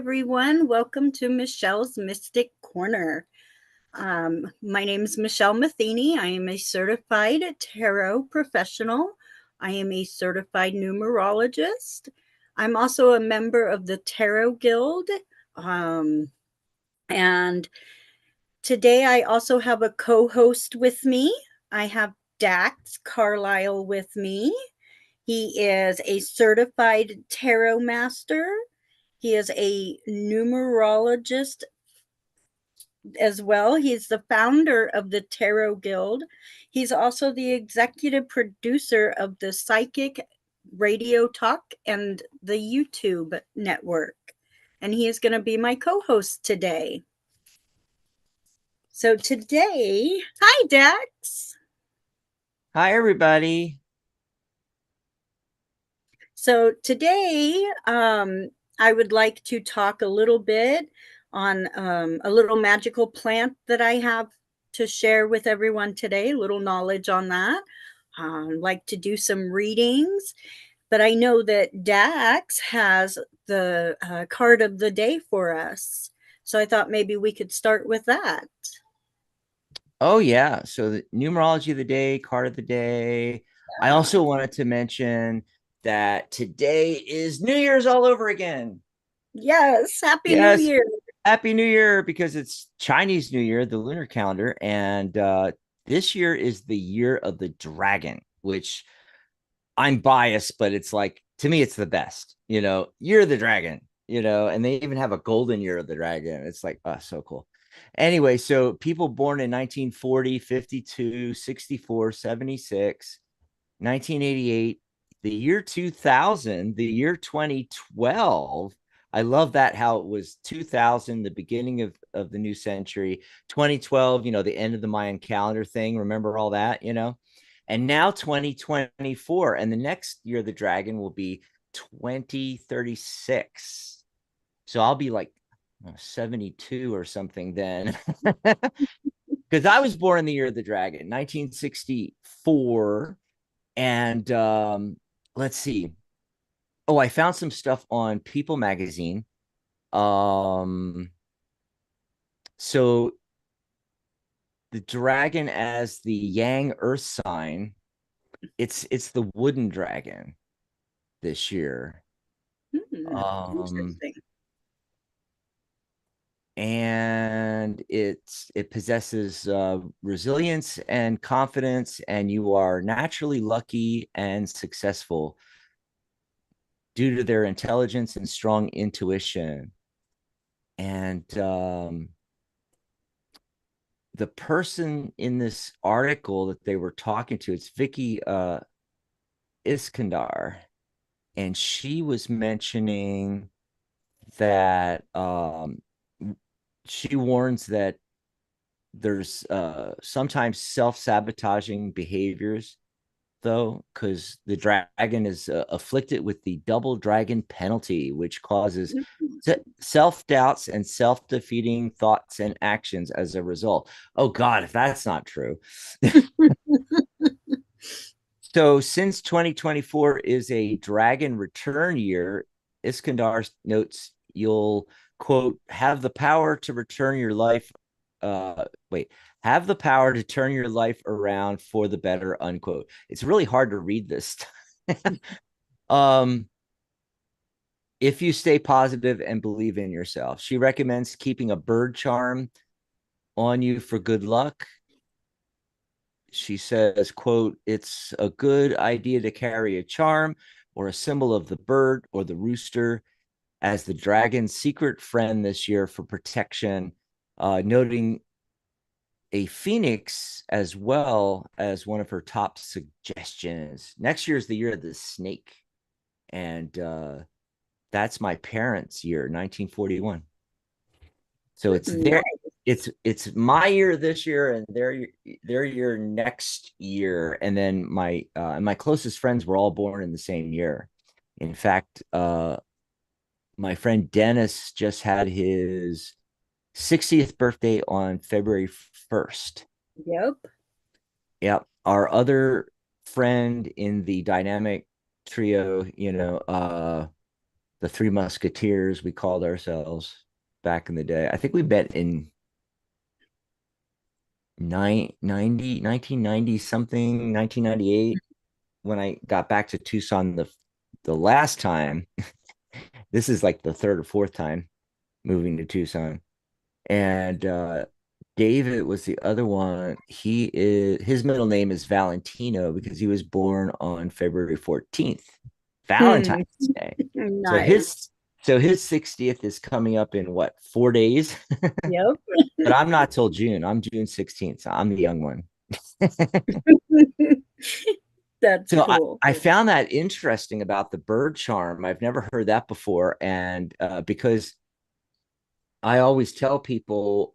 everyone. Welcome to Michelle's Mystic Corner. My name is Michelle Metheny. I am a certified tarot professional. I am a certified numerologist. I'm also a member of the Tarot Guild. And today I also have a co-host with me. I have Dax Carlisle with me. He is a certified tarot master. He is a numerologist as well. He's the founder of the Tarot Guild. He's also the executive producer of the Psychic Radio Talk and the YouTube network. And he is going to be my co-host today. So today, hi Dax. Hi, everybody. So today, I would like to talk a little bit on a little magical plant that I have to share with everyone today, a little knowledge on that. Like to do some readings, but I know that Dax has the card of the day for us. So I thought maybe we could start with that. Oh, yeah. So, the numerology of the day, card of the day. I also wanted to mention that today is New Year's all over again. Yes, Happy New Yes. Year. Happy New Year because it's Chinese New Year, the lunar calendar. And this year is the year of the dragon, which I'm biased, but it's like, to me, it's the best. Year of the dragon, and they even have a golden year of the dragon. It's like, oh, so cool. Anyway, so people born in 1940, 52, 64, 76, 1988, the year 2000, the year 2012. I love that how it was 2000, the beginning of the new century, 2012, the end of the Mayan calendar thing. Remember all that. And now 2024, and the next year the dragon will be 2036. So I'll be like 72 or something then. Because I was born in the year of the dragon, 1964. And let's see. Oh, I found some stuff on People magazine. Um, so the dragon as the Yang Earth sign, it's the wooden dragon this year. Um, Interesting. and it possesses resilience and confidence, and you are naturally lucky and successful due to their intelligence and strong intuition. And the person in this article that they were talking to, it's Vicky Iskandar, and she was mentioning that she warns that there's sometimes self-sabotaging behaviors, though, because the dragon is afflicted with the double dragon penalty, which causes self-doubts and self-defeating thoughts and actions as a result. Oh God, if that's not true. So since 2024 is a dragon return year, Iskandar notes you'll, quote, have the power to return your life. Wait, have the power to turn your life around for the better, unquote. It's really hard to read this. um, if you stay positive and believe in yourself, she recommends keeping a bird charm on you for good luck. She says, quote, it's a good idea to carry a charm or a symbol of the bird or the rooster as the dragon's secret friend this year for protection, noting a phoenix as well as one of her top suggestions. Next year is the year of the snake. And that's my parents' year, 1941. So it's their Nice. it's my year this year and their year next year. And then my closest friends were all born in the same year. In fact, my friend Dennis just had his 60th birthday on February 1st. Yep. Yep. Our other friend in the dynamic trio, the Three Musketeers, we called ourselves back in the day. I think we met in 1990 something, 1998, when I got back to Tucson the last time. This is like the third or fourth time moving to Tucson. And David was the other one. His middle name is Valentino because he was born on February 14th, Hmm. Valentine's Day. So Nice. his 60th is coming up in what, 4 days? Yep. But I'm not till June. I'm June 16th. So I'm the young one. That's So cool. I found that interesting about the bird charm. I've never heard that before. And because I always tell people,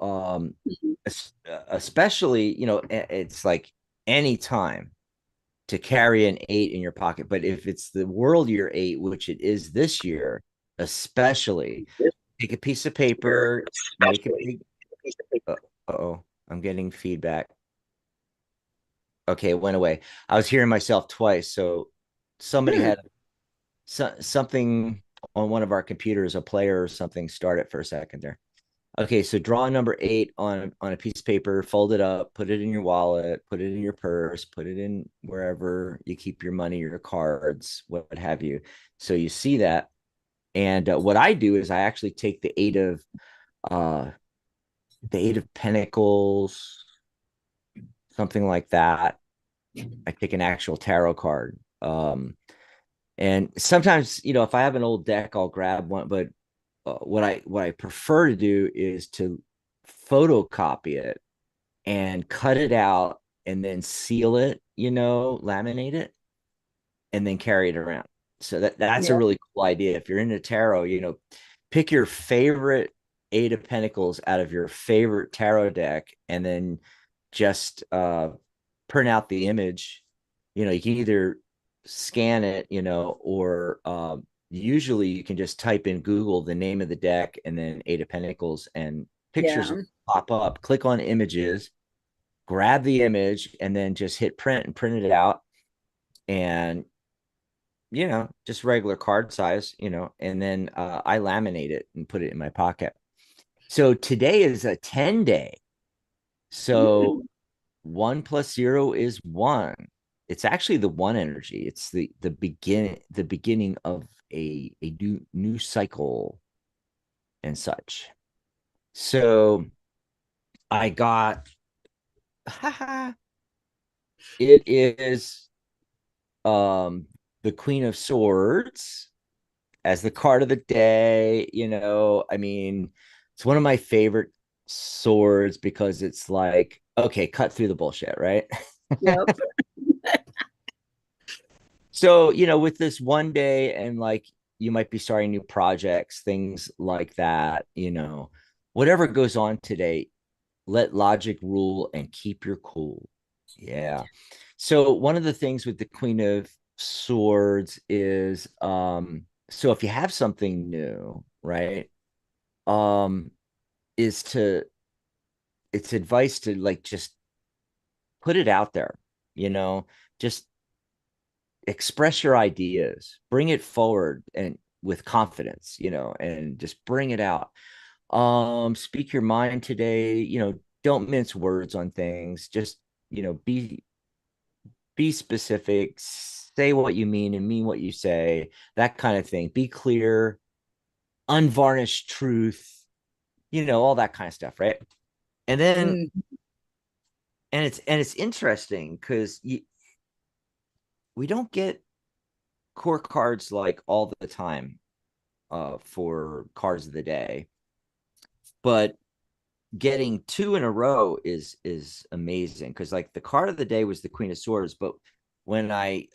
especially, it's like any time to carry an eight in your pocket. But if it's the world year eight, which it is this year, especially, take a piece of paper, make a big. Oh, I'm getting feedback. Okay, it went away. I was hearing myself twice. So somebody Hmm. had something on one of our computers, a player or something, start it for a second there. Okay, so draw number eight on a piece of paper, fold it up, put it in your wallet, put it in your purse, put it in wherever you keep your money, your cards, what have you. So you see that, and what I do is I actually take uh the eight of pentacles, something like that. I take an actual tarot card. And sometimes, if I have an old deck, I'll grab one. But what I prefer to do is to photocopy it and cut it out and then seal it, laminate it and then carry it around. So that's a Yep. really cool idea. If you're into tarot, pick your favorite eight of pentacles out of your favorite tarot deck and then just print out the image. You can either scan it, or usually you can just type in Google the name of the deck and then eight of pentacles and pictures Yeah. pop up. Click on images, grab the image, and then just hit print and print it out. And just regular card size, and then I laminate it and put it in my pocket. So today is a 10-day. So Mm. 1 + 0 is 1. It's actually the one energy. It's the beginning of a new cycle and such. So I got it is the Queen of Swords as the card of the day. I mean, it's one of my favorite swords because it's like, okay, cut through the bullshit, right? Yep. So, with this one day and like you might be starting new projects, things like that, whatever goes on today, let logic rule and keep your cool. Yeah. So, one of the things with the Queen of Swords is so if you have something new, right? Um is to it's advice to like just put it out there, you know, just express your ideas, bring it forward and with confidence, and just bring it out. Speak your mind today, don't mince words on things. Just, be specific, say what you mean and mean what you say, that kind of thing. Be clear, unvarnished truth, all that kind of stuff, right? And then Mm. and it's interesting because we don't get core cards like all the time for cards of the day, but getting two in a row is amazing because like the card of the day was the Queen of Swords, but when I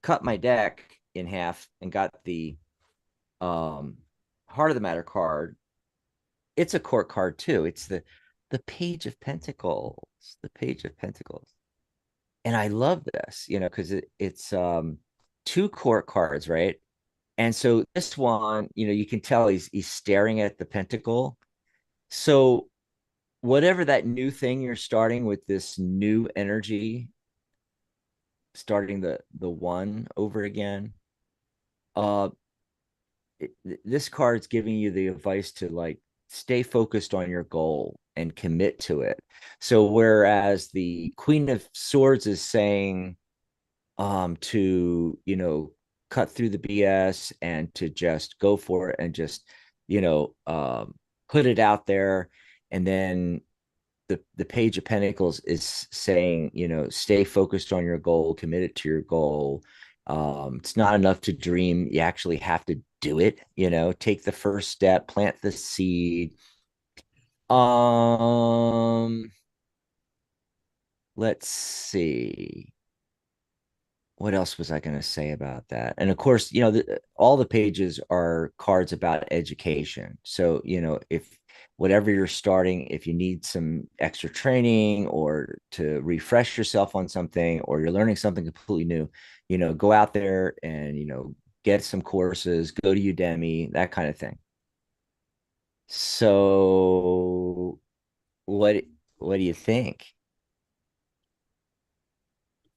cut my deck in half and got the um Heart of the Matter card, it's a court card too. It's the Page of Pentacles, the Page of Pentacles. And I love this, because it's two court cards, right? And so this one, you can tell he's staring at the pentacle. So whatever that new thing you're starting with, this new energy, starting the one over again, uh this card's giving you the advice to like stay focused on your goal and commit to it. So whereas the Queen of Swords is saying to, cut through the BS and to just go for it and just, put it out there. And then the Page of Pentacles is saying, stay focused on your goal, committed to your goal. It's not enough to dream. You actually have to do it, take the first step, plant the seed. Um, let's see. What else was I going to say about that? And of course, all the pages are cards about education. So, if whatever you're starting, if you need some extra training or to refresh yourself on something, or you're learning something completely new, go out there and, get some courses, go to Udemy, that kind of thing. So, what what do you think?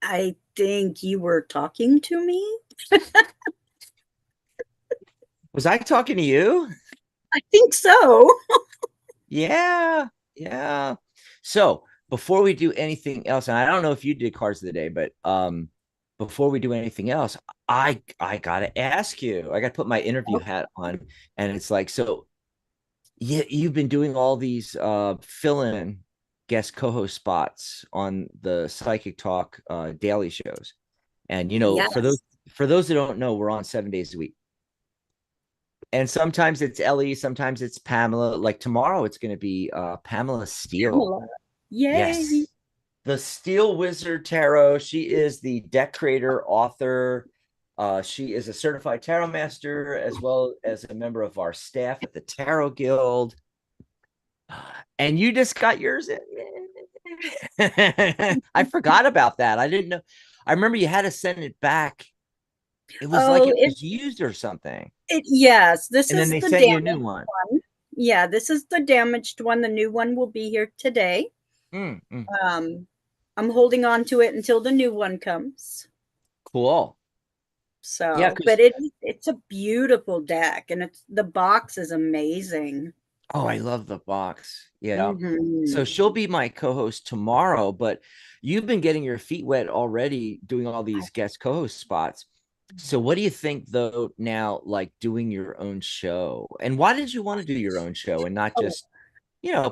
I think you were talking to me. Was I talking to you? I think so. Yeah, yeah. So before we do anything else, and I don't know if you did cards of the day, but before we do anything else, I gotta ask you. I gotta put my interview hat on, and it's like, so yeah, you've been doing all these fill-in guest co-host spots on the Psychic Talk daily shows, and Yes. for those that don't know, we're on 7 days a week. And sometimes it's Ellie, sometimes it's Pamela. Like tomorrow, it's going to be Pamela Steele. Pamela. Yay. Yes, the Steel Wizard Tarot. She is the deck creator, author. She is a certified tarot master as well as a member of our staff at the Tarot Guild. And you just got yours in. I forgot about that. I didn't know. I remember you had to send it back. It was like Oh, it was used or something. yes, this And then is they the sent you a new damaged one. one. Yeah, this is the damaged one. The new one will be here today. Mm, mm. Um, I'm holding on to it until the new one comes. Cool. Yeah, So, because but it's a beautiful deck, and the box is amazing. oh, I love the box. Yeah. So Hmm. she'll be my co-host tomorrow, but you've been getting your feet wet already doing all these guest co-host spots. So what do you think though now, like doing your own show? And why did you want to do your own show and not Oh, just,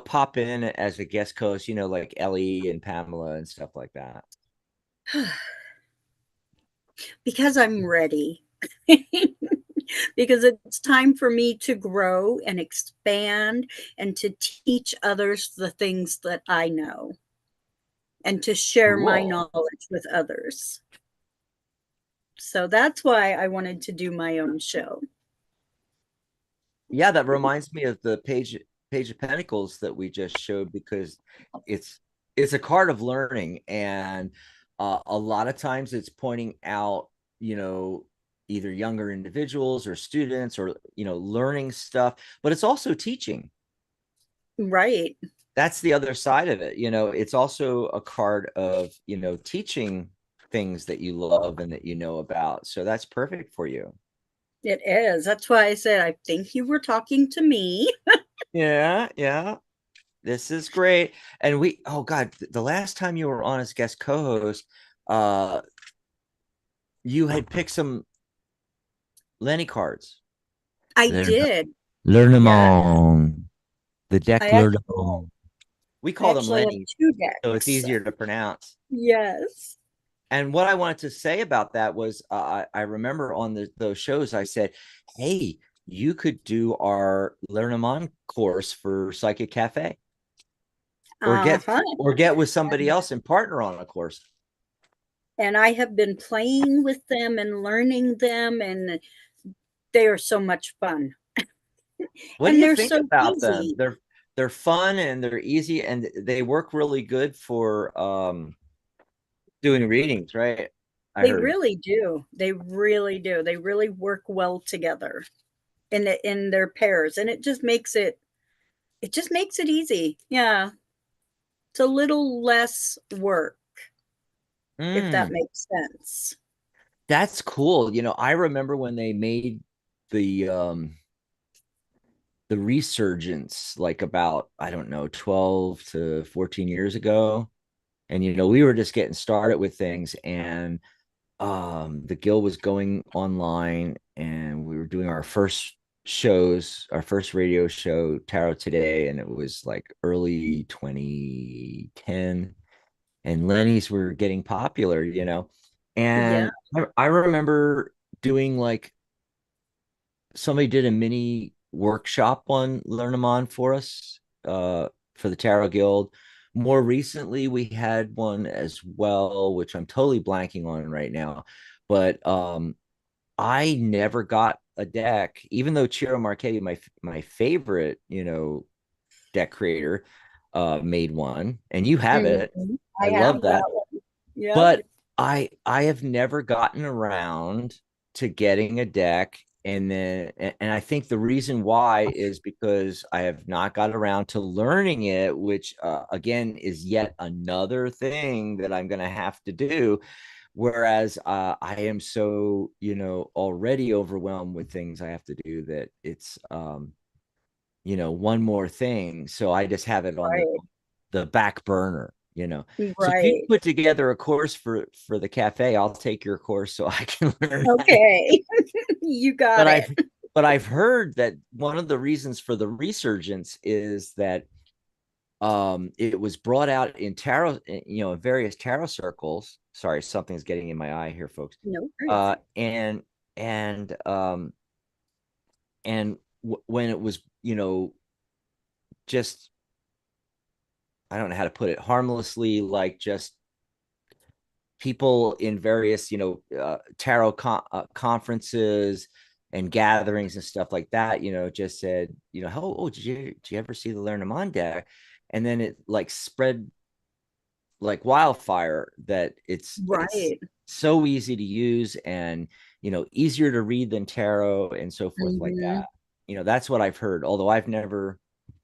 pop in as a guest co-host, like Ellie and Pamela and stuff like that? because I'm ready. Because it's time for me to grow and expand and to teach others the things that I know and to share my Cool. knowledge with others. So that's why I wanted to do my own show. Yeah, that reminds me of the page of Pentacles that we just showed because it's it's a card of learning, and a lot of times it's pointing out, you know, either younger individuals or students or learning stuff, but it's also teaching. Right. That's the other side of it. It's also a card of teaching things that you love and that you know about. So that's perfect for you. It is. That's why I said, I think you were talking to me. Yeah, yeah. This is great. And oh God, the last time you were on as guest co-host, uh, you had picked some Lenny cards. I Learn, did. learn them Yeah. on the deck. I Learn actually them on. We I call them actually have Lenny, two so it's decks. easier to pronounce. Yes. And what I wanted to say about that was, I remember on those shows, I said, "Hey, you could do our Learn them on course for Psychic Cafe, or Uh-huh. get with somebody else and partner on a course." And I have been playing with them and learning them, and they are so much fun. What do And you they're think so about them? easy. They're fun and they're easy and they work really good for doing readings, right? I They heard. really do. They really do. They really work well together in their pairs, and it just makes it easy. Yeah. It's a little less work, if that Mm, makes sense. that's cool. I remember when they made the resurgence, like about, I don't know, 12 to 14 years ago. And we were just getting started with things, and the guild was going online, and we were doing our first shows, our first radio show, Tarot Today, and it was like early 2010, and Lenny's were getting popular. Yeah. And I remember doing, like, somebody did a mini workshop on Learn-a-Mon for us, for the Tarot Guild. More recently, we had one as well, which I'm totally blanking on right now. But I never got a deck, even though Ciro Marchetti, my favorite, deck creator, made one, and you have it. Mhm. I I love have that that. one. Yep. But I have never gotten around to getting a deck. And I think the reason why is because I have not got around to learning it, which, again, is yet another thing that I'm going to have to do. Whereas I am so, already overwhelmed with things I have to do, that it's, one more thing. So I just have it on Right. the back burner. So if you Right. put together a course for the cafe, I'll take your course so I can learn that. Okay. You But got it. I've heard that one of the reasons for the resurgence is that it was brought out in tarot, in various tarot circles. Sorry, something's getting in my eye here, folks. No worries. uh and and um when it was, just, I don't know how to put it, harmlessly, like, just people in various, tarot conferences and gatherings and stuff like that, just said, oh, did you ever see the Learn-a-Mon deck? And then it, like, spread like wildfire, that it's Right. so easy to use, and easier to read than tarot, and so forth, like Hmm. that. That's what I've heard, although I've never,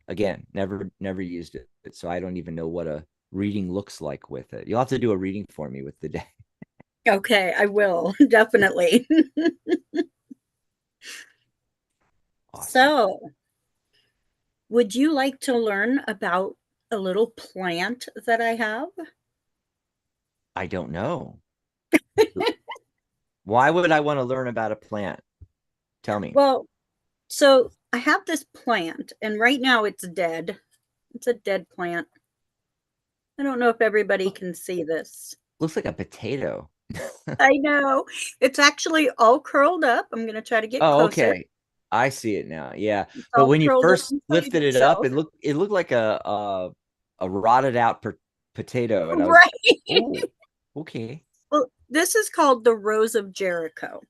again, never used it, so I don't even know what a reading looks like with it. You'll have to do a reading for me with the deck. Okay, I will definitely. Awesome. So, would you like to learn about a little plant that I have? I don't know. Why would I want to learn about a plant? Tell me. Well, so I have this plant, and right now it's dead. It's a dead plant. I don't know if everybody Look, can see this. looks like a potato. I know. It's actually all curled up. I'm going to try to get Oh, closer. okay. I see it now. Yeah. It's But all when you curled up first inside lifted it up, itself. it looked like a rotted out potato, and I was like, Right. oh, okay. Well, this is called the Rose of Jericho.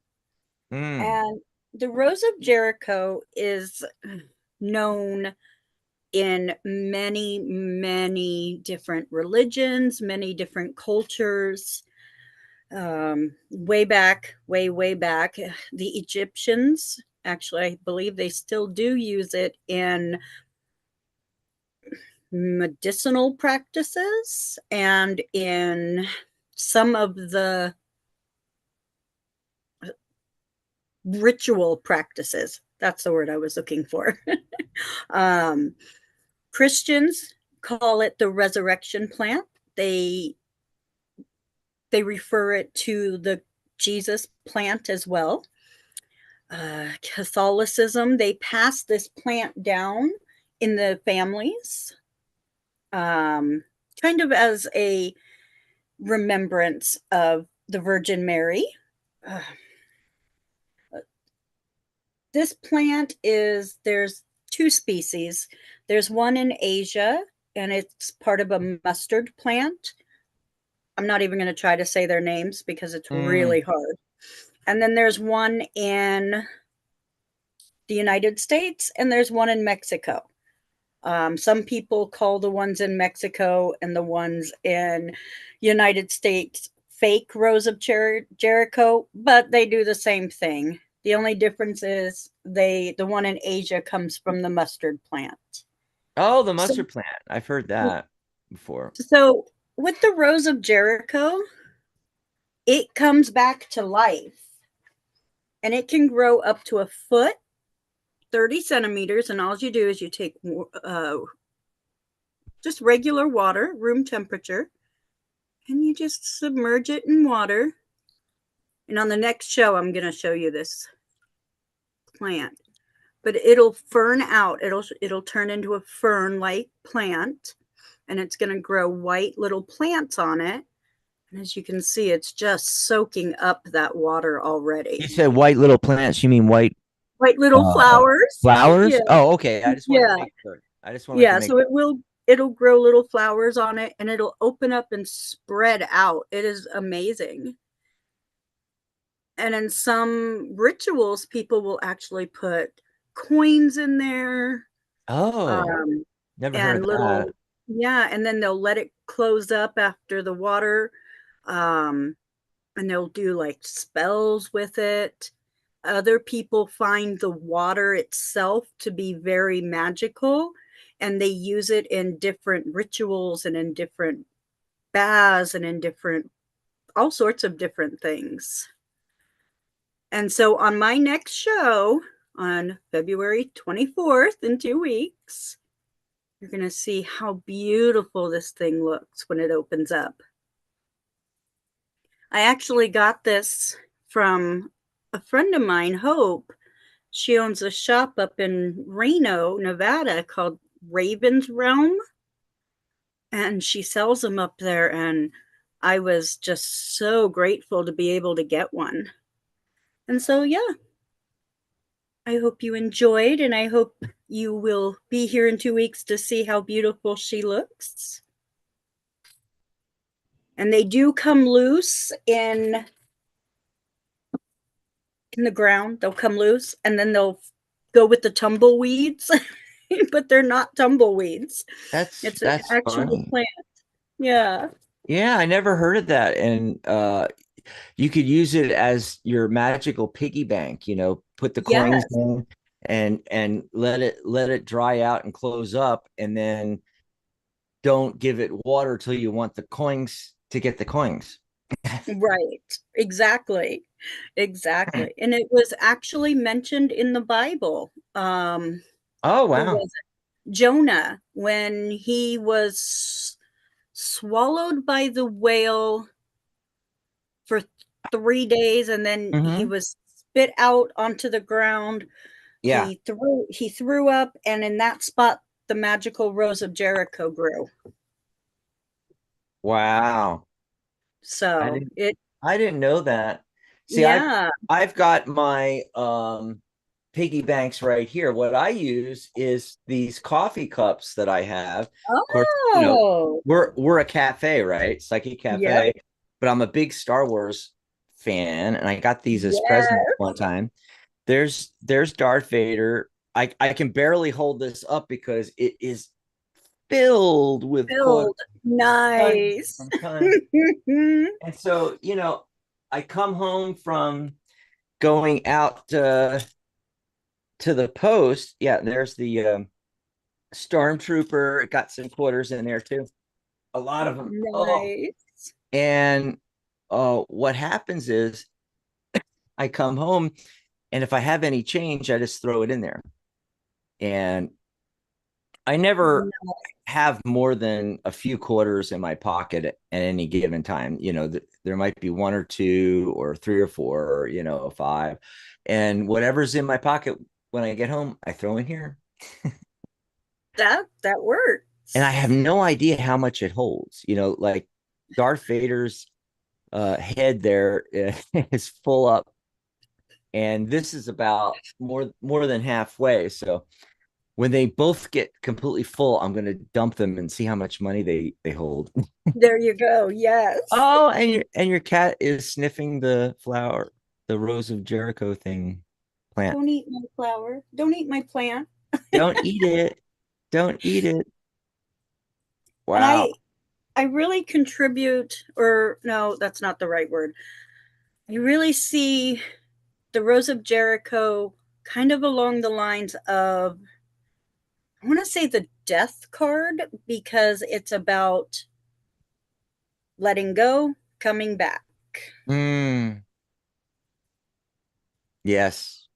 Mm. And the Rose of Jericho is known in many, many different religions, many different cultures. Way back, way back, the Egyptians, actually, I believe they still do use it in medicinal practices and in some of the ritual practices. That's the word I was looking for. um, Christians call it the resurrection plant. They they refer it to the Jesus plant as well. Catholicism, they pass this plant down in the families, um, kind of as a remembrance of the Virgin Mary. Uh, this plant is, there's two species. There's one in Asia, and it's part of a mustard plant. I'm not even going to try to say their names because it's Mm. really hard. And then there's one in the United States, and there's one in Mexico. Some people call the ones in Mexico and the ones in United States fake Rose of Jericho, but they do the same thing. The only difference is the one in Asia comes from the mustard plant. Oh, the So mustard plant. I've heard that before. so with the Rose of Jericho, it comes back to life and it can grow up to a foot, 30 centimeters. And all you do is you take just regular water, room temperature, and you just submerge it in water. And on the next show, I'm going to show you this plant, but it'll fern out. It'll turn into a fern-like plant, and it's going to grow white little plants on it. And as you can see, it's just soaking up that water You already. said white little plants. You mean white White little uh flowers. Yeah. flowers? Oh, okay. I just wanted to Yeah. make sure. I just wanted to Yeah. make So it'll grow little flowers on it, and it'll open up and spread out. It is amazing. And in some rituals, people will actually put coins in there, Oh, um, never heard and of that. little, yeah, and then they'll let it close up after the water, um, and they'll do like spells with it. Other people find the water itself to be very magical, and they use it in different rituals and in different baths and in different, all sorts of different things. And so on my next show on February 24th, in 2 weeks, you're going to see how beautiful this thing looks when it opens up. I actually got this from a friend of mine, Hope. She owns a shop up in Reno, Nevada called Raven's Realm, and she sells them up there. And I was just so grateful to be able to get one. And so, yeah, I hope you enjoyed, and I hope you will be here in 2 weeks to see how beautiful she looks. And they do come loose in the ground. They'll come loose, and then they'll go with the tumbleweeds, but they're not tumbleweeds. It's an That's actual funny. plant. Yeah. Yeah, I never heard of that. And you could use it as your magical piggy bank, put the coins Yes. in and let it dry out and close up, and then don't give it water till you want the coins to get the coins. Right. Exactly. Exactly. And it was actually mentioned in the Bible. Oh, Who wow. was it? Jonah, when he was swallowed by the whale for 3 days, and then he Hmm. was spit out onto the ground. Yeah. He threw up, and in that spot the magical rose of Jericho grew. Wow. I So didn't it, I didn't know that. See, yeah. I've got my piggy banks right here. What I use is these coffee cups that I have. Of course, Oh, we're a cafe, right? Psychic yep. Cafe, but I'm a big Star Wars fan, and I got these as presents Yes. one time. There's Darth Vader. I can barely hold this up because it is filled with coins, Filled. tons Nice. and tons. And so, I come home from going out to the post. Yeah, there's the stormtrooper. Got some quarters in there too. A lot of them. Oh, Nice. and what happens is I come home, and if I have any change, I just throw it in there. And I never have more than a few quarters in my pocket at any given time. There might be one or two or three or four, or, five. And whatever's in my pocket when I get home, I throw in here. That And I have works. no idea how much it holds. Like Darth Vader's head there is full up. And this is about more than halfway. So when they both get completely full, I'm going to dump them and see how much money they hold. There you go. Yes. Oh, and your cat is sniffing the flower, the Rose of Jericho thing plant. Don't eat my flower. Don't eat my plant. Don't eat it. Don't eat it. And Wow. I really contribute, or no, that's not the right word. I really see the Rose of Jericho kind of along the lines of, I want to say, the death card, because it's about letting go, coming back. Mm, Yes.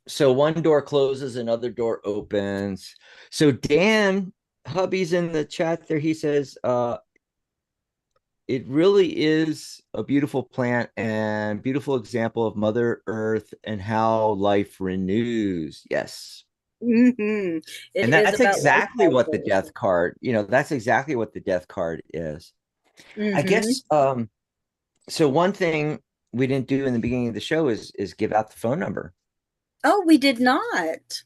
So one door closes, another door opens. So Dan Hubby's in the chat there. He says, it really is a beautiful plant and beautiful example of Mother Earth and how life renews. Yes. Hmm. It And is that's about life exactly what the cycles. death card, that's exactly what the death card is. I Hmm. guess so one thing we didn't do in the beginning of the show is give out the phone number. Oh, we did not.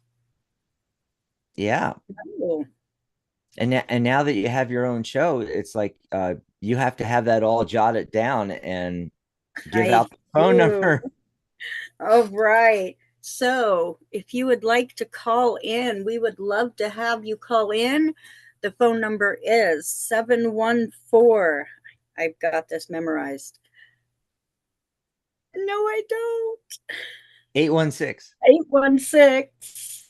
Yeah. Oh, And now that you have your own show, it's like you have to have that all jotted down and give I out the phone do. number. All right. So, if you would like to call in, we would love to have you call in. The phone number is 714. I've got this memorized. No, I don't. 816 816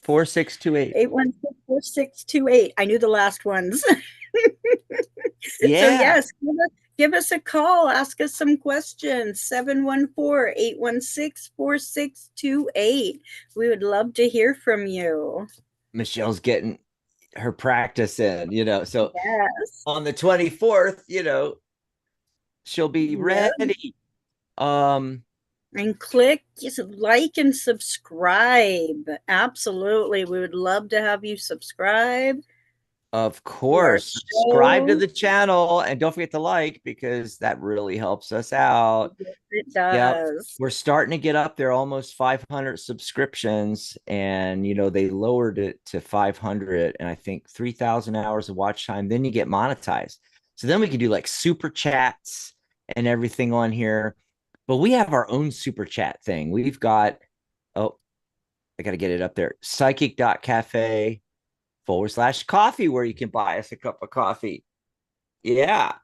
4628. 816 4628. I knew the last ones. So, Yeah. yes, give us a call. Ask us some questions. 714-816-4628. We would love to hear from you. Michelle's getting her practice in, So Yes. on the 24th, she'll be Yeah. ready. Um, And click, just like and subscribe. Absolutely. We would love to have you subscribe Of to our course, subscribe to show. the channel and don't forget to like because that really helps us out. Yes, it Yep. does. We're starting to get up there, almost 500 subscriptions. And, they lowered it to 500 and I think 3,000 hours of watch time. Then you get monetized. So then we can do like super chats and everything on here. But we have our own super chat thing. We've got, oh, I got to get it up there psychic.cafe/coffee, where you can buy us a cup of coffee. Yeah.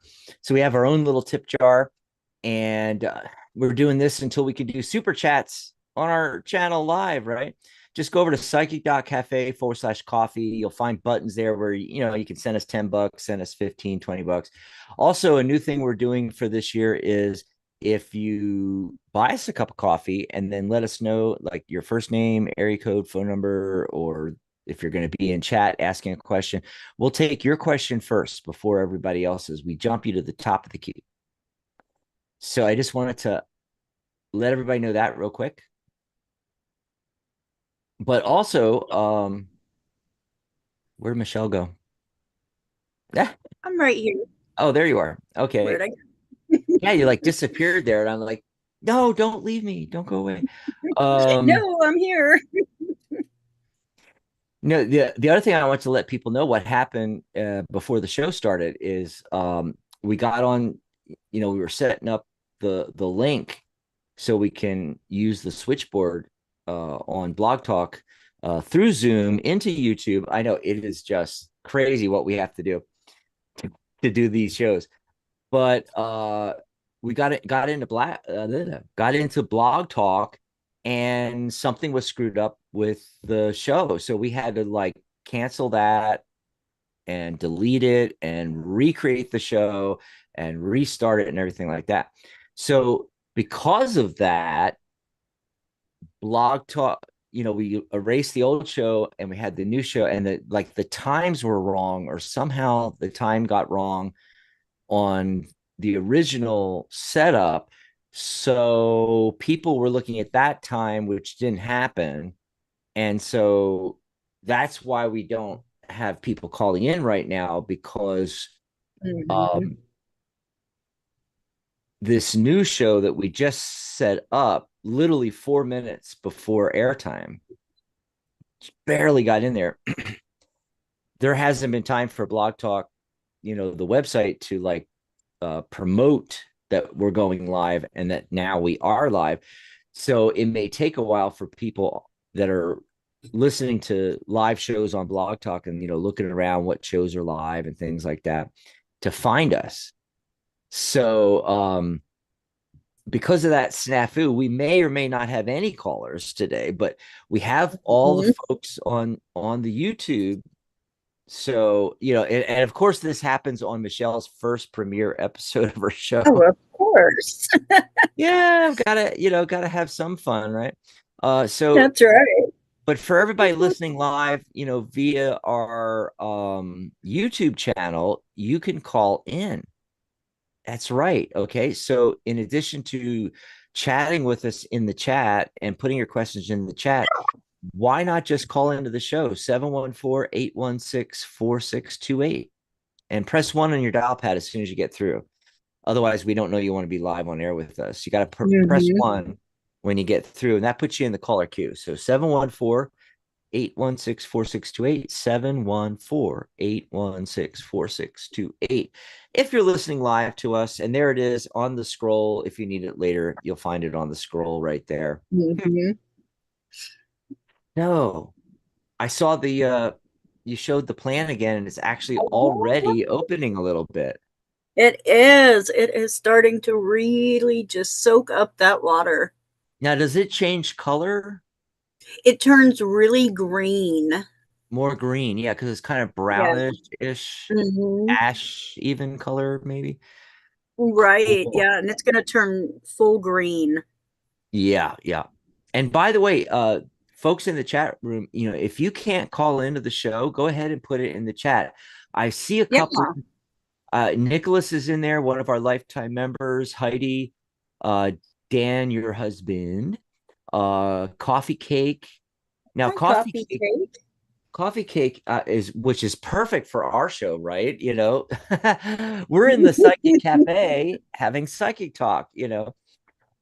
So we have our own little tip jar, and we're doing this until we can do super chats on our channel live, right? Just go over to psychic.cafe/coffee. You'll find buttons there where, you can send us $10, send us 15, $20. Also, a new thing we're doing for this year is if you buy us a cup of coffee and then let us know like your first name, area code, phone number, or if you're going to be in chat asking a question, we'll take your question first before everybody else's. We jump you to the top of the queue. So I just wanted to let everybody know that real quick. But also, where'd Michelle go? Yeah. I'm right here. Oh, there you are. Where'd Okay. I Yeah, you like disappeared there. And I'm like, no, don't leave me. Don't go away. Um, No, I'm here. no, the other thing I want to let people know what happened before the show started is we got on, we were setting up the link so we can use the switchboard on Blog Talk through Zoom into YouTube. I know it is just crazy what we have to do to do these shows, but we got into Blog Talk, and something was screwed up with the show, so we had to like cancel that and delete it and recreate the show and restart it and everything like that. So because of that, Blog Talk, we erased the old show and we had the new show, and the times were wrong, or somehow the time got wrong on the original setup. So people were looking at that time, which didn't happen. And so that's why we don't have people calling in right now, because Mhm. um, this new show that we just set up literally 4 minutes before airtime barely got in there. There hasn't been time for Blog Talk, the website, to like promote that we're going live and that now we are live. So it may take a while for people that are listening to live shows on Blog Talk and, looking around what shows are live and things like that to find us. So, because of that snafu, we may or may not have any callers today, but we have all the Mhm. folks on the YouTube. So, and of course, this happens on Michelle's first premiere episode of her Oh, show. course. Yeah, gotta have some fun, right? So That's right. but for everybody listening live, via our YouTube channel, you can call in. That's right. Okay. So in addition to chatting with us in the chat and putting your questions in the chat, why not just call into the show 714-816-4628 and press 1 on your dial pad as soon as you get through. Otherwise, we don't know you want to be live on air with us. You got to press Hmm. 1 when you get through, and that puts you in the caller queue. So 714-816-4628, 714-816-4628. If you're listening live to us, and there it is on the scroll. If you need it later, you'll find it on the scroll right there. Hmm. No, I saw you showed the plan again, and it's actually already opening a little bit. It is. It is starting to really just soak up that water. Now, does it change color? It turns really green. More green, yeah, because it's kind of Yeah. brownish-ish, Hmm. ash even color, maybe. Right. Cool. Yeah. And it's going to turn full green. Yeah, yeah. And by the way, folks in the chat room, if you can't call into the show, go ahead and put it in the chat. I see a Yeah. couple. Nicholas is in there, one of our lifetime members. Heidi, uh, Dan, your husband, Coffee Cake. Now, Hi, Coffee Cake. Coffee Cake is which is perfect for our show, right? We're in the Psychic Cafe having psychic talk.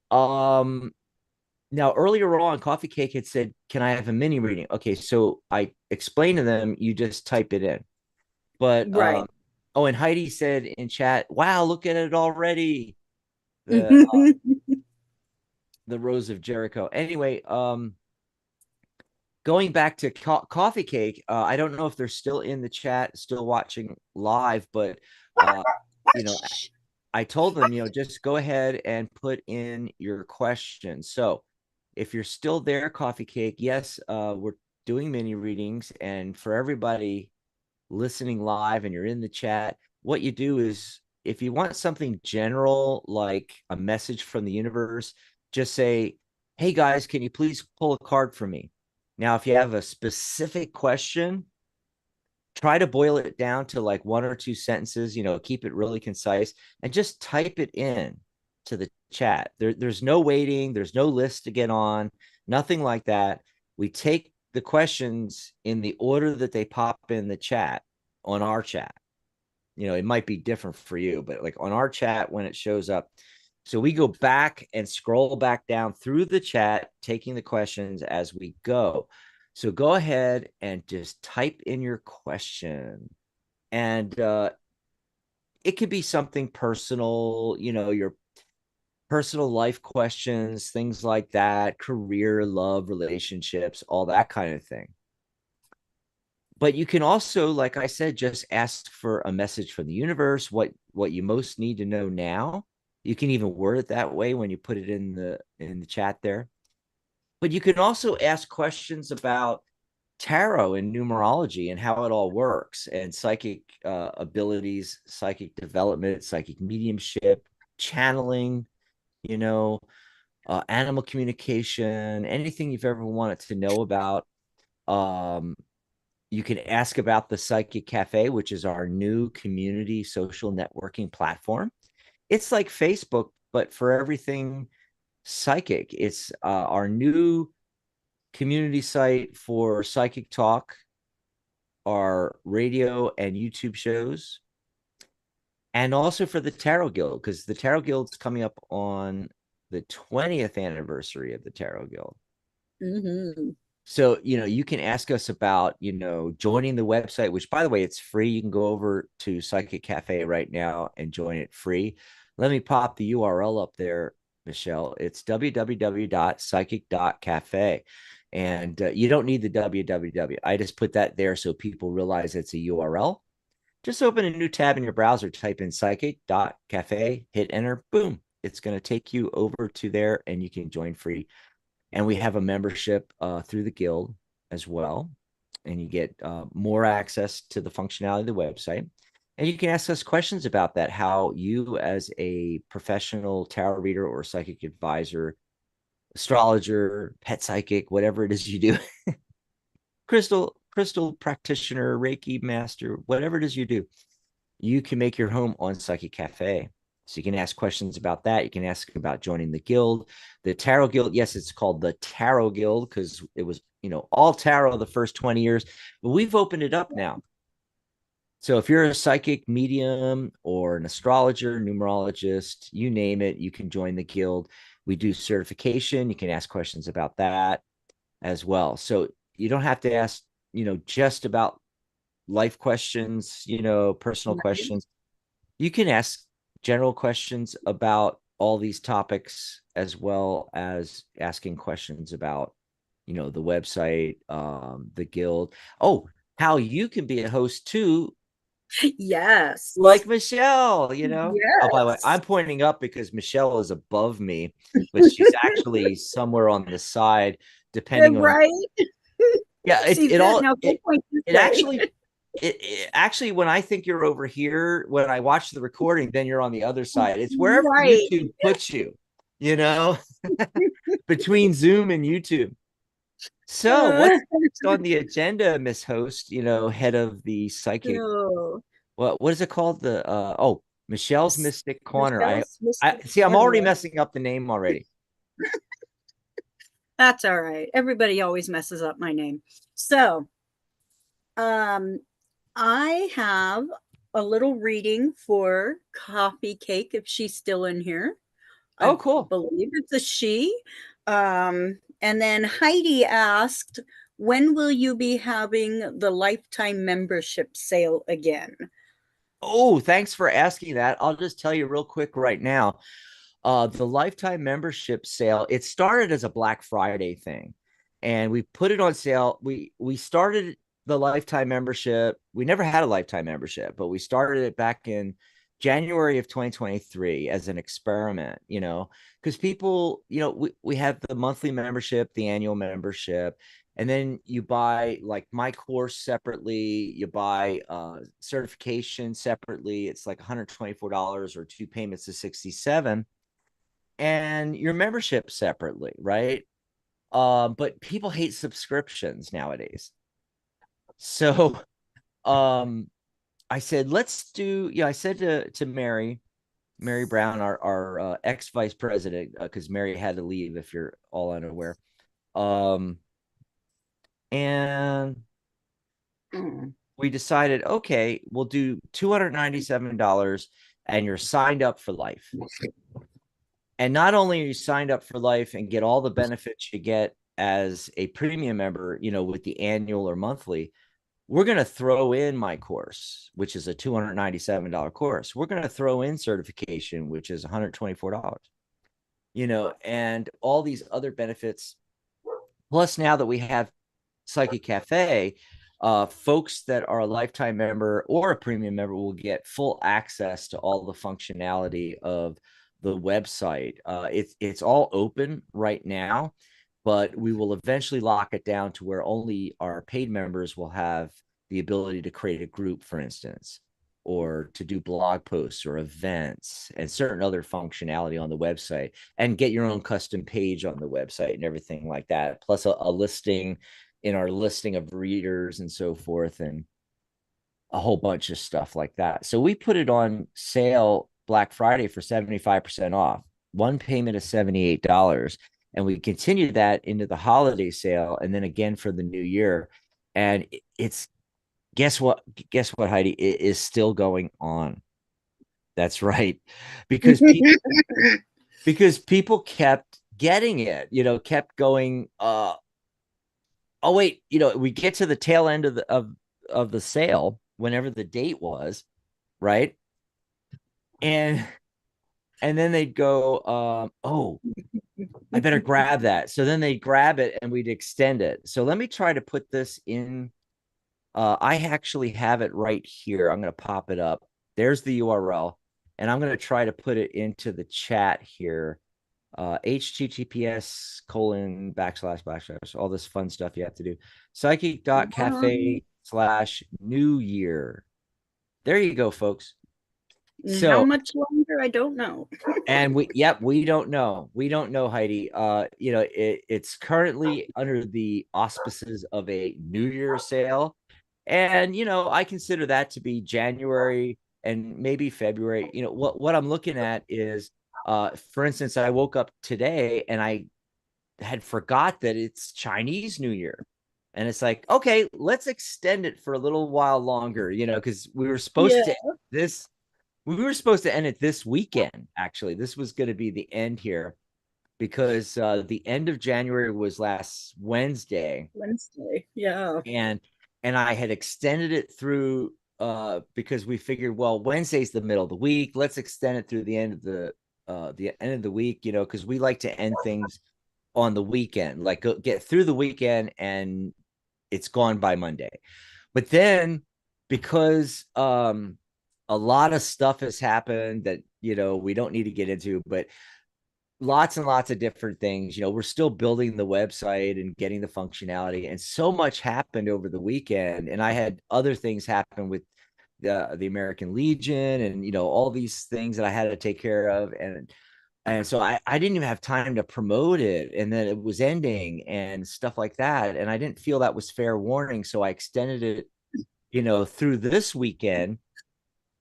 Um, Now, earlier on, Coffee Cake had said, "Can I have a mini reading?" Okay, so I explained to them, you just type it in. But Right. oh, and Heidi said in chat, "Wow, look at it already." The the Rose of Jericho. Anyway, going back to Coffee Cake, I don't know if they're still in the chat, still watching live, but uh, you know, I told them, just go ahead and put in your questions. So if you're still there, Coffee Cake, yes, we're doing mini readings. And for everybody listening live and you're in the chat, what you do is if you want something general, like a message from the universe, just say, "Hey guys, can you please pull a card for me?" Now, if you have a specific question, try to boil it down to like 1 or 2 sentences, keep it really concise and just type it in to the chat. There's no waiting, there's no list to get on, nothing like that. We take the questions in the order that they pop in the chat on our chat. It might be different for you, but like on our chat when it shows up. So we go back and scroll back down through the chat, taking the questions as we go. So go ahead and just type in your question. And it could be something personal, your personal life questions, things like that, career, love, relationships, all that kind of thing. But you can also, like I said, just ask for a message from the universe, what you most need to know now. You can even word it that way when you put it in the chat there. But you can also ask questions about tarot and numerology and how it all works, and psychic abilities, psychic development, psychic mediumship, channeling, you know, animal communication, anything you've ever wanted to know about. Um, you can ask about the Psychic Cafe, which is our new community social networking platform. It's like Facebook, but for everything psychic. It's our new community site for psychic talk, our radio and YouTube shows, and also for the Tarot Guild, because the Tarot Guild's coming up on the 20th anniversary of the Tarot Guild. Hmm. So, you can ask us about, joining the website, which by the way, it's free. You can go over to Psychic Cafe right now and join it free. Let me pop the URL up there, Michelle. It's www.psychic.cafe. And you don't need the www. I just put that there so people realize it's a URL. Just open a new tab in your browser, type in psychic.cafe, hit enter, boom. It's going to take you over to there and you can join free. And we have a membership through the guild as well. And you get more access to the functionality of the website. And you can ask us questions about that, how you, as a professional tarot reader or psychic advisor, astrologer, pet psychic, whatever it is you do, crystal practitioner, Reiki master, whatever it is you do, you can make your home on Psychic Cafe. So you can ask questions about that. You can ask about joining the guild, the Tarot Guild. Yes, it's called the Tarot Guild because it was, all tarot the first 20 years, but we've opened it up now. So if you're a psychic medium or an astrologer, numerologist, you name it, you can join the guild. We do certification. You can ask questions about that as well. So you don't have to ask, just about life questions, personal Right. questions. You can ask general questions about all these topics as well as asking questions about, the website, the guild. Oh, how you can be a host too, Yes. like Michelle. Oh, by the way, Yes. I'm pointing up because Michelle is above me, but she's actually somewhere on the side, depending on. Right. Yeah, it See it that all now, go point this it way. actually it actually, when I think you're over here, when I watch the recording, then you're on the other side. It's wherever Right. YouTube puts you, you know, between Zoom and YouTube. So Uh, what's next on the agenda, Miss Host? Head of the psychic. so What is it called? Michelle's Mystic Corner. I Michelle's I Mystic see. I'm already Corner. messing up the name already. That's all right. Everybody always messes up my name. So, um, I have a little reading for Coffee Cake if she's still in here. I Oh, cool. believe it's a she. And then Heidi asked, when will you be having the lifetime membership sale again? Oh, thanks for asking that. I'll just tell you real quick right now. The lifetime membership sale, it started as a Black Friday thing, and we put it on sale. We started the lifetime membership. We never had a lifetime membership, but we started it back in January of 2023 as an experiment, because people, we have the monthly membership, the annual membership, and then you buy like my course separately, you buy certification separately. It's like $124 or two payments of 67, and your membership separately, right? But people hate subscriptions nowadays. So I said, let's do, I said to Mary Brown, our ex vice president, because Mary had to leave, if you're all unaware. Um, and Mm. we decided, okay, we'll do $297 and you're signed up for life. And not only are you signed up for life and get all the benefits you get as a premium member, with the annual or monthly, we're going to throw in my course, which is a $297 course. We're going to throw in certification, which is $124, and all these other benefits. Plus, now that we have Psychic Cafe, folks that are a lifetime member or a premium member will get full access to all the functionality of the website. It's all open right now, but we will eventually lock it down to where only our paid members will have the ability to create a group, for instance, or to do blog posts or events and certain other functionality on the website, and get your own custom page on the website and everything like that, plus a listing in our listing of readers and so forth, and a whole bunch of stuff like that. So we put it on sale Black Friday for 75% off. One payment is $78. And we continued that into the holiday sale and then again for the new year. And it's, guess what? Guess what, Heidi? It is still going on. That's right. Because people kept getting it, kept going, oh wait, we get to the tail end of the sale, whenever the date was, right? And then they'd go, oh, I better grab that. So then they'd grab it and we'd extend it. So let me try to put this in. I actually have it right here. I'm going to pop it up. There's the URL, and I'm going to try to put it into the chat here. https:// all this fun stuff you have to do. Psychic.cafe/new year. There you go, folks. And how So, much longer? I don't know. and yep, we don't know. We don't know, Heidi. It's currently under the auspices of a New Year sale. And, I consider that to be January and maybe February. What I'm looking at is, for instance, I woke up today and I had forgot that it's Chinese New Year. And it's like, okay, let's extend it for a little while longer, because Yeah. we were supposed to end it this weekend. Actually, this was going to be the end here because the end of January was last Wednesday, Wednesday. Yeah. and I had extended it through because we figured, well, Wednesday's the middle of the week. Let's extend it through the end of the week, because we like to end things on the weekend, like get through the weekend and it's gone by Monday. But then because a lot of stuff has happened that we don't need to get into, but lots and lots of different things. We're still building the website and getting the functionality, and so much happened over the weekend. And I had other things happen with the American Legion, and all these things that I had to take care of, and so I didn't even have time to promote it, and then it was ending and stuff like that, and I didn't feel that was fair warning, so I extended it, through this weekend.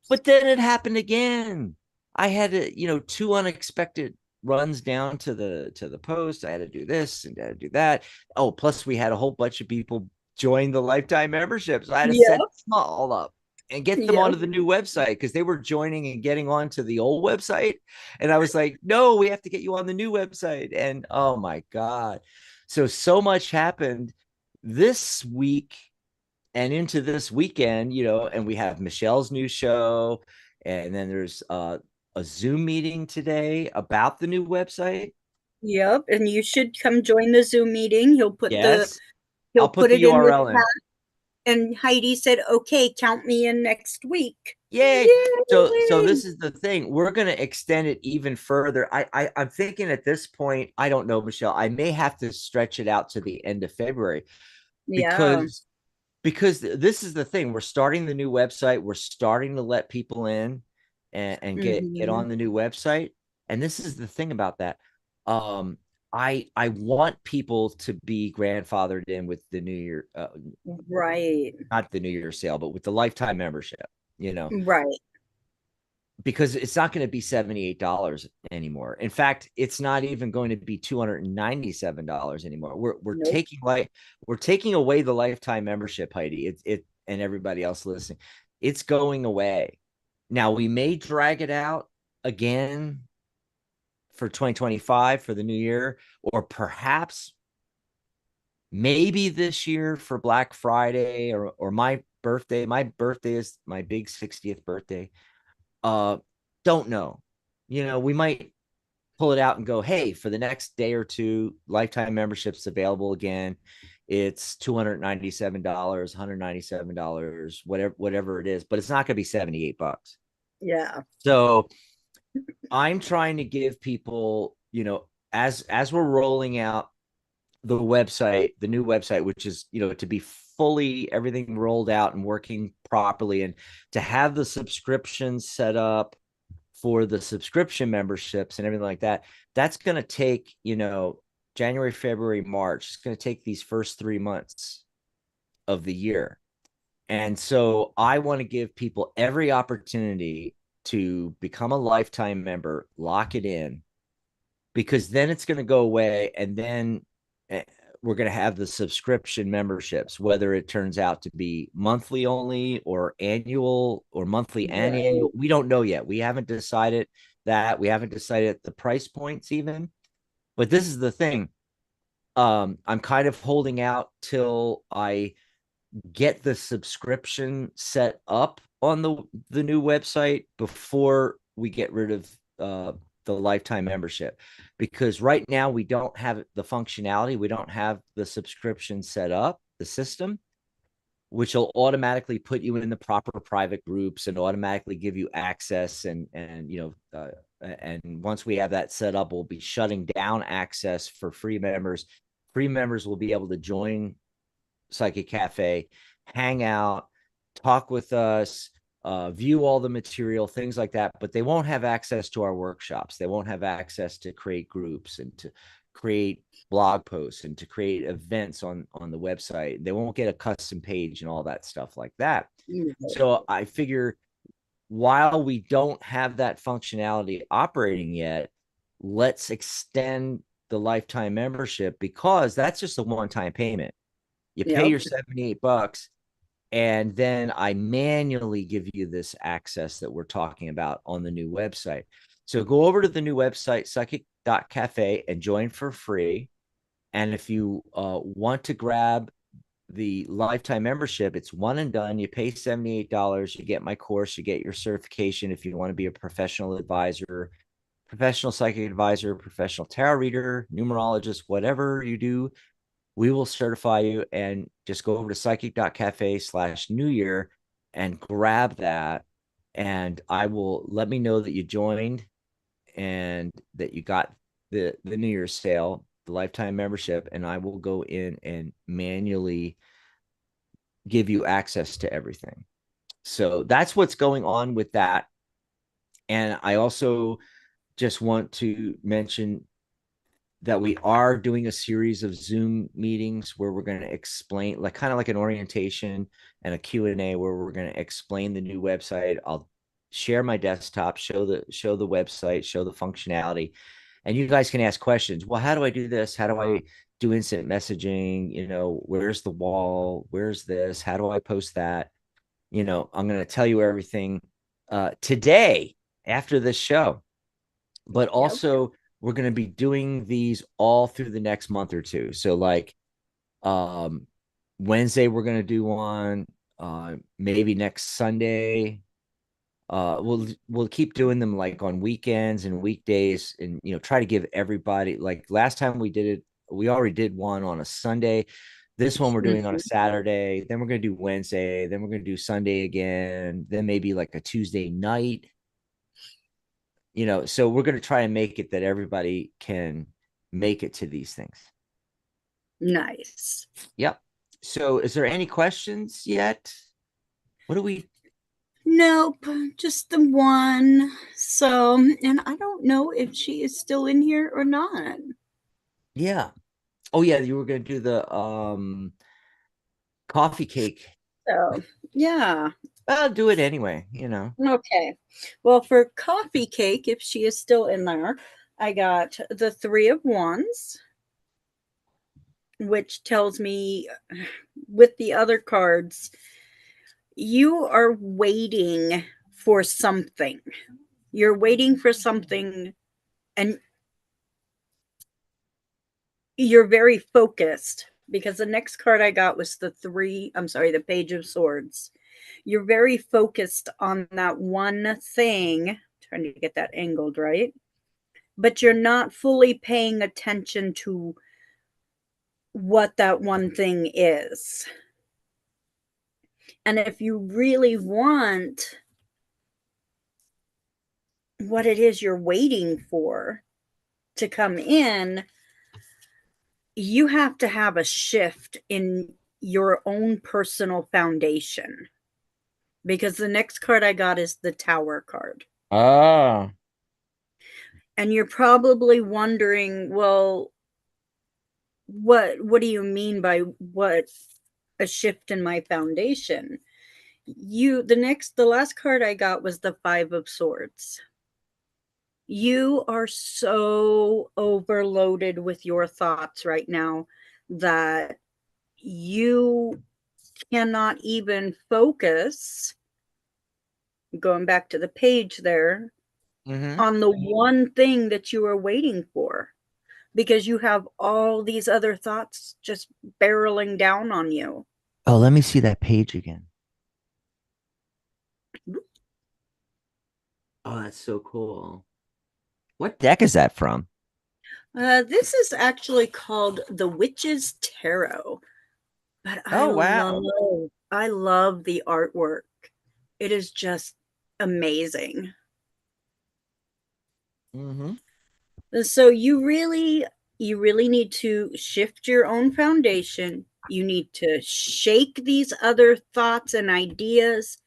But then it happened again. I had to, two unexpected runs down to the post. I had to do this and I had to do that. Oh, plus we had a whole bunch of people join the lifetime membership. So I had to set Yeah. them all up and get them Yeah. onto the new website because they were joining and getting onto the old website. And I was like, no, we have to get you on the new website. And oh my God. So much happened this week and into this weekend, and we have Michelle's new show, and then there's a Zoom meeting today about the new website. Yep. And you should come join the Zoom meeting. Yes, He'll I'll put put the it in the URL in. chat. And Heidi said, "Okay, count me in next week." Yay! So Yay! this is the thing. We're going to extend it even further. I'm thinking at this point, I don't know, Michelle. I may have to stretch it out to the end of February Yeah. because this is the thing. We're starting the new website. We're starting to let people in and get Hmm. on the new website. And this is the thing about that. Um, I want people to be grandfathered in with the New Year, Right. not the New Year sale, but with the lifetime membership. Right. Because it's not going to be $78 anymore. In fact, it's not even going to be $297 anymore. Nope. We're taking away the lifetime membership, Heidi. It and everybody else listening. It's going away. Now we may drag it out again for 2025 for the new year, or perhaps maybe this year for Black Friday or my birthday. My birthday is my big 60th birthday. uh don't know. We might pull it out and go, hey, for the next day or two, lifetime memberships available again. It's $297, $197, whatever it is, but it's not going to be $78. Yeah. So I'm trying to give people, as we're rolling out the new website, which is, to be fully everything rolled out and working properly, and to have the subscriptions set up for the subscription memberships and everything like that. That's going to take, January, February, March. It's going to take these first 3 months of the year. And so I want to give people every opportunity to become a lifetime member, lock it in, because then it's going to go away. And then eh, we're going to have the subscription memberships, whether it turns out to be monthly only or annual or monthly and Right. annual. We don't know yet. We haven't decided that. We haven't decided the price points even. But this is the thing. I'm kind of holding out till I get the subscription set up on the new website before we get rid of the lifetime membership, because right now we don't have the functionality, we don't have the subscription set up, the system, which will automatically put you in the proper private groups and automatically give you access, and once we have that set up, we'll be shutting down access for free members. Free members will be able to join Psychic Cafe, hang out, talk with us, view all the material, things like that, but they won't have access to our workshops. They won't have access to create groups and to create blog posts and to create events on the website. They won't get a custom page and all that stuff like that. So I figure while we don't have that functionality operating yet, let's extend the lifetime membership, because that's just a one-time payment. You pay Yep. your $78, and then I manually give you this access that we're talking about on the new website. So go over to the new website, psychic.cafe, and join for free. And if you want to grab the lifetime membership, it's one and done. You pay $78. You get my course. You get your certification if you want to be a professional advisor, professional psychic advisor, professional tarot reader, numerologist, whatever you do. We will certify you, and just go over to psychic.cafe/new year and grab that. And I will let me know that you joined and that you got the New Year's sale, the lifetime membership, and I will go in and manually give you access to everything. So that's what's going on with that. And I also just want to mention that we are doing a series of Zoom meetings where we're going to explain, like kind of like an orientation and a Q&A, where we're going to explain the new website. I'll share my desktop, show the website, show the functionality, and you guys can ask questions. Well, how do I do this? How do I do instant messaging? Where's the wall? Where's this? How do I post that? I'm going to tell you everything today after this show. But Yep. also, we're going to be doing these all through the next month or two. So like Wednesday, we're going to do one, maybe next Sunday. We'll keep doing them like on weekends and weekdays, and try to give everybody, like last time we did it, we already did one on a Sunday. This one we're doing on a Mhm. Saturday, then we're going to do Wednesday, then we're going to do Sunday again, then maybe like a Tuesday night. So we're going to try and make it that everybody can make it to these things. Nice. Yep. So is there any questions yet? What do we? Nope, just the one. So, and I don't know if she is still in here or not. Yeah. Oh yeah, you were going to do the coffee cake. So, yeah. I'll do it anyway. Okay. Well, for coffee cake, if she is still in there, I got the Three of Wands, which tells me with the other cards, you are waiting for something. You're waiting for something, and you're very focused, because the next card I got was the Page of Swords. You're very focused on that one thing, trying to get that angled right, but you're not fully paying attention to what that one thing is. And if you really want what it is you're waiting for to come in, you have to have a shift in your own personal foundation, because the next card I got is the Tower card. Ah. And you're probably wondering, well, what do you mean by what a shift in my foundation? The last card I got was the Five of Swords. You are so overloaded with your thoughts right now that you cannot even focus, going back to the page there, Mm-hmm. on the one thing that you are waiting for, because you have all these other thoughts just barreling down on you. Oh, let me see that page again. Oh, that's so cool. What deck is that from? This is actually called the Witch's Tarot, but Oh, wow. I love the artwork. It is just amazing. Mm-hmm. So you really need to shift your own foundation. You need to shake these other thoughts and ideas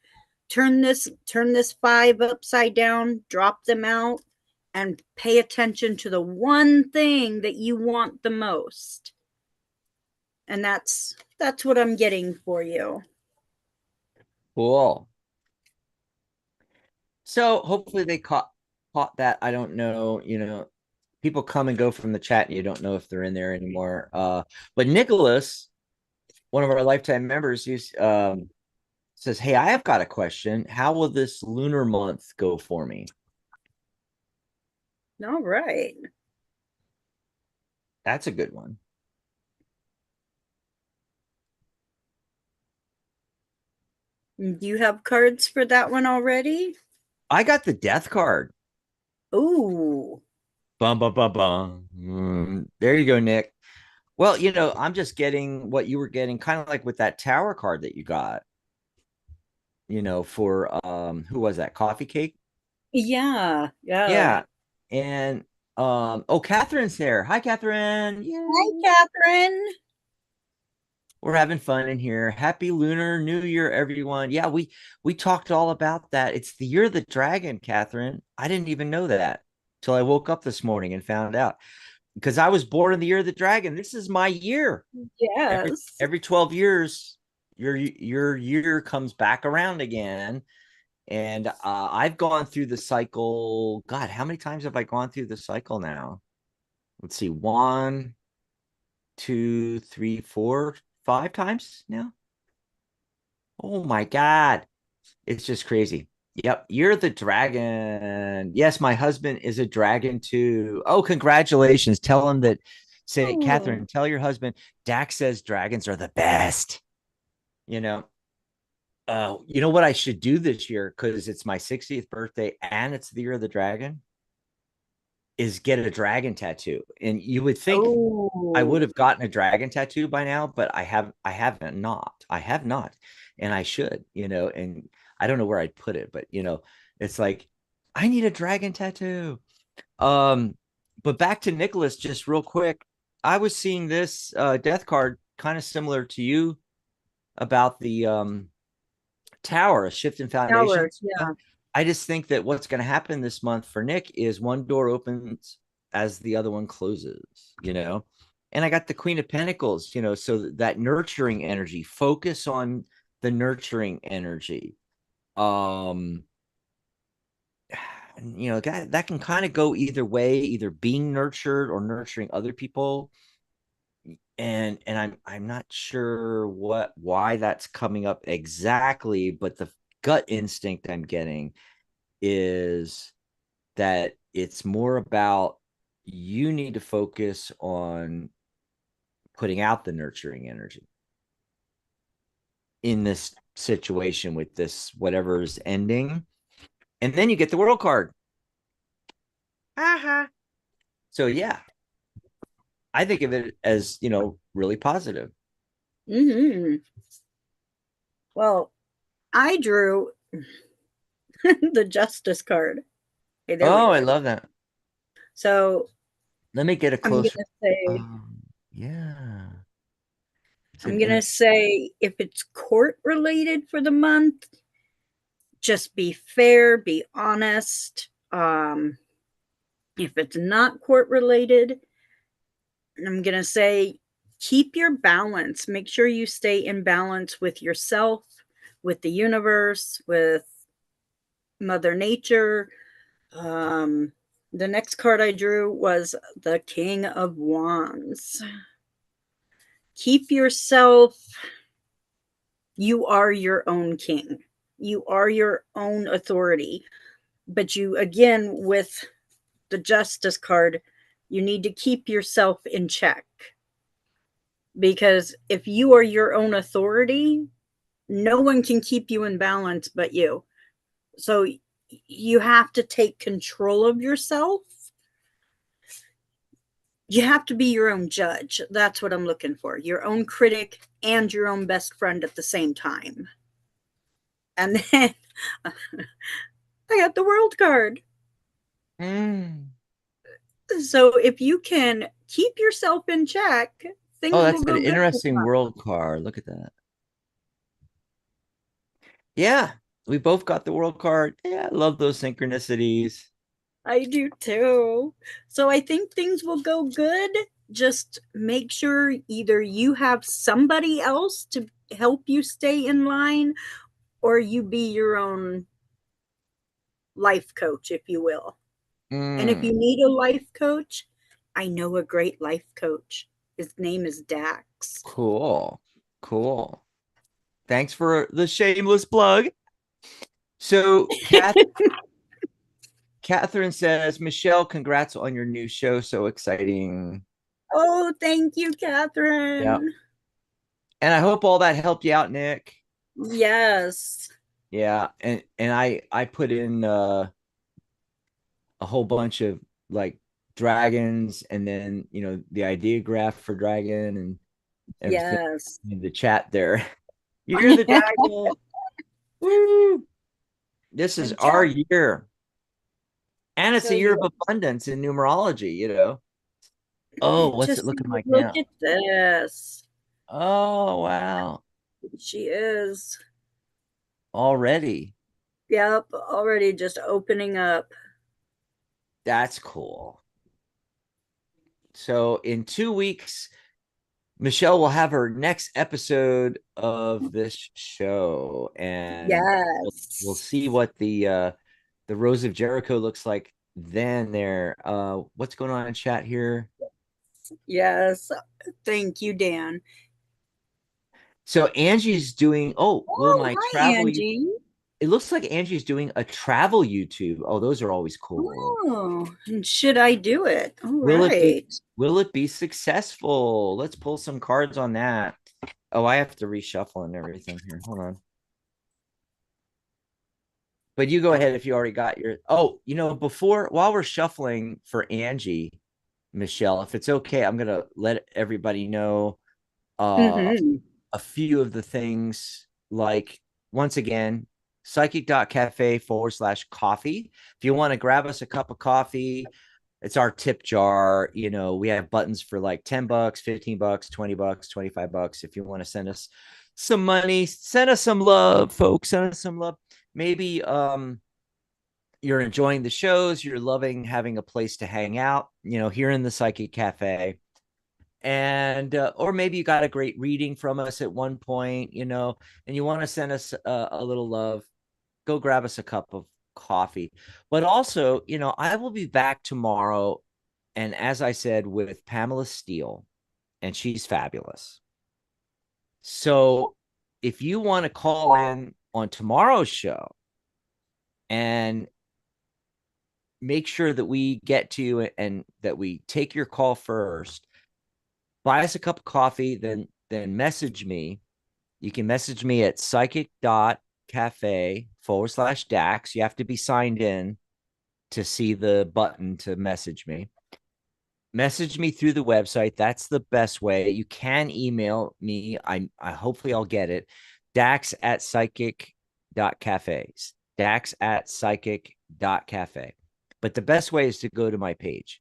turn this five upside down, drop them out, and pay attention to the one thing that you want the most. And that's what I'm getting for you. Cool. So hopefully they caught that. I don't know, people come and go from the chat and you don't know if they're in there anymore. But Nicholas, one of our lifetime members, says, "Hey, I have got a question. How will this lunar month go for me?" All right. That's a good one. Do you have cards for that one already? I got the death card. Ooh. Bum bum bum bum. There you go, Nick. Well, I'm just getting what you were getting, kind of like with that tower card that you got, for who was that? Coffee cake? Yeah. Yeah. Yeah. And oh, Catherine's there. Hi, Catherine. Hi, Yay. Catherine. We're having fun in here. Happy Lunar New Year, everyone. Yeah, we talked all about that. It's the year of the dragon, Catherine. I didn't even know that till I woke up this morning and found out because I was born in the year of the dragon. This is my year. Every Yes. every 12 years, your year comes back around again. And I've gone through the cycle. God, how many times have I gone through the cycle now? Let's see, one, two, three, four, 5 times now. Oh my God. It's just crazy. Yep. You're the dragon. Yes, my husband is a dragon too. Oh, congratulations. Tell him that. Say, Oh. Catherine, tell your husband, Dax says dragons are the best. You know, you know what I should do this year because it's my 60th birthday and it's the year of the dragon is get a dragon tattoo. And you would think I would Oh. have gotten a dragon tattoo by now, but I haven't not. I have not. And I should, and I don't know where I'd put it, but it's like I need a dragon tattoo. Um, but back to Nicholas, just real quick. I was seeing this death card kind of similar to you about the tower, a shift in Howard. foundations. Yeah. I just think that what's going to happen this month for Nick is one door opens as the other one closes. And I got the Queen of Pentacles, so that nurturing energy, focus on the nurturing energy. Um, that can kind of go either way, either being nurtured or nurturing other people. And I'm not sure why that's coming up exactly, but the gut instinct I'm getting is that it's more about you need to focus on putting out the nurturing energy in this situation with this whatever's ending. And then you get the world card. Uh-huh. So yeah, I think of it as, really positive. Hmm. Well, I drew the Justice card. Okay, there we Oh, I go. love that. So Let me get a I'm closer. gonna say Yeah. It's I'm an gonna inner. say if it's court related for the month, just be fair, be honest. If it's not court related, I'm gonna say keep your balance. Make sure you stay in balance with yourself, with the universe, with Mother Nature. Um, the next card I drew was the King of Wands. Keep yourself, you are your own king. You are your own authority. But you, again, with the Justice card, you need to keep yourself in check. Because if you are your own authority, no one can keep you in balance but you. So you have to take control of yourself. You have to be your own judge. That's what I'm looking for. Your own critic and your own best friend at the same time. And then I got the world card. Mm. So if you can keep yourself in check, Oh, things that's will an go good. interesting world card. Look at that. Yeah. We both got the world card. Yeah, I love those synchronicities. I do too. So I think things will go good. Just make sure either you have somebody else to help you stay in line or you be your own life coach, if you will. And if Mm, you need a life coach, I know a great life coach. His name is Dax. cool. Cool. Thanks for the shameless plug. So, Catherine says, Michelle, congrats on your new show. So exciting. Oh, thank you, Yeah. Catherine. And I hope all that helped you out, Nick. Yes. Yeah. And I put in a whole bunch of like dragons and then, the idea graph for dragon and everything Yes. in the chat there. You're the dragon. Woo! This is our Just year. And it's so a year of you abundance in numerology. Oh, what's it just looking like look now? at this. Oh, wow. She is. Already. Yep, already just opening up. That's cool. So in 2 weeks, Michelle will have her next episode of this show, and we'll Yes. see what the Rose of Jericho looks like then. There, what's going on in chat here? Yes. Thank you, Dan. So Angie's doing. Oh, will Oh, my hi, travel? Angie. It looks like Angie's doing a travel YouTube. Oh, those are always cool. Oh, and should I do it? All Will it be? right. Will it be successful? Let's pull some cards on that. Oh, I have to reshuffle and everything here. Hold on. But you go ahead if you already got your. Oh, while we're shuffling for Angie, Michelle, if it's okay, I'm gonna let everybody know uh Mm-hmm. a few of the things, like, once again, psychic.cafe/coffee. If you want to grab us a cup of coffee, it's our tip jar. We have buttons for like $10, $15, $20, $25. If you want to send us some money, send us some love, folks. Send us some love. Maybe you're enjoying the shows, you're loving having a place to hang out, here in the Psychic Cafe. And or maybe you got a great reading from us at one point, and you want to send us a little love. Go grab us a cup of coffee. But also, I will be back tomorrow, and as I said, with Pamela Steele, and she's fabulous. So if you want to call in on tomorrow's show and make sure that we get to you and that we take your call first, buy us a cup of coffee, then message me. You can message me at psychic.cafe/Dax. You have to be signed in to see the button to message me. Message me through the website. That's the best way. You can email me. I hopefully I'll get it. Dax@psychic.cafe. Dax@psychic.cafe. But the best way is to go to my page,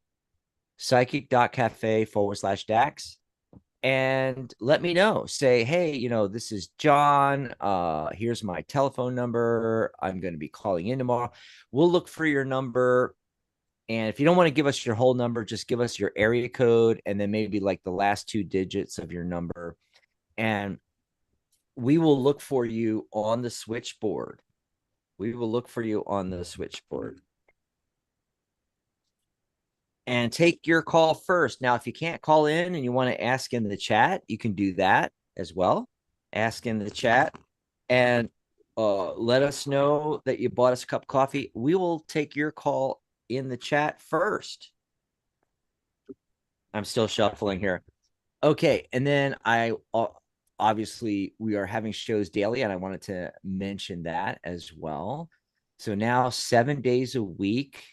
psychic.cafe/Dax, and let me know. Say, hey, this is John. Here's my telephone number. I'm going to be calling in tomorrow. We'll look for your number. And if you don't want to give us your whole number, just give us your area code and then maybe like the last two digits of your number. And we will look for you on the switchboard. We will look for you on the switchboard and take your call first. Now, if you can't call in and you want to ask in the chat, you can do that as well. Ask in the chat and let us know that you bought us a cup of coffee. We will take your call in the chat first. I'm still shuffling here. Okay, and then obviously we are having shows daily, and I wanted to mention that as well. So now 7 days a week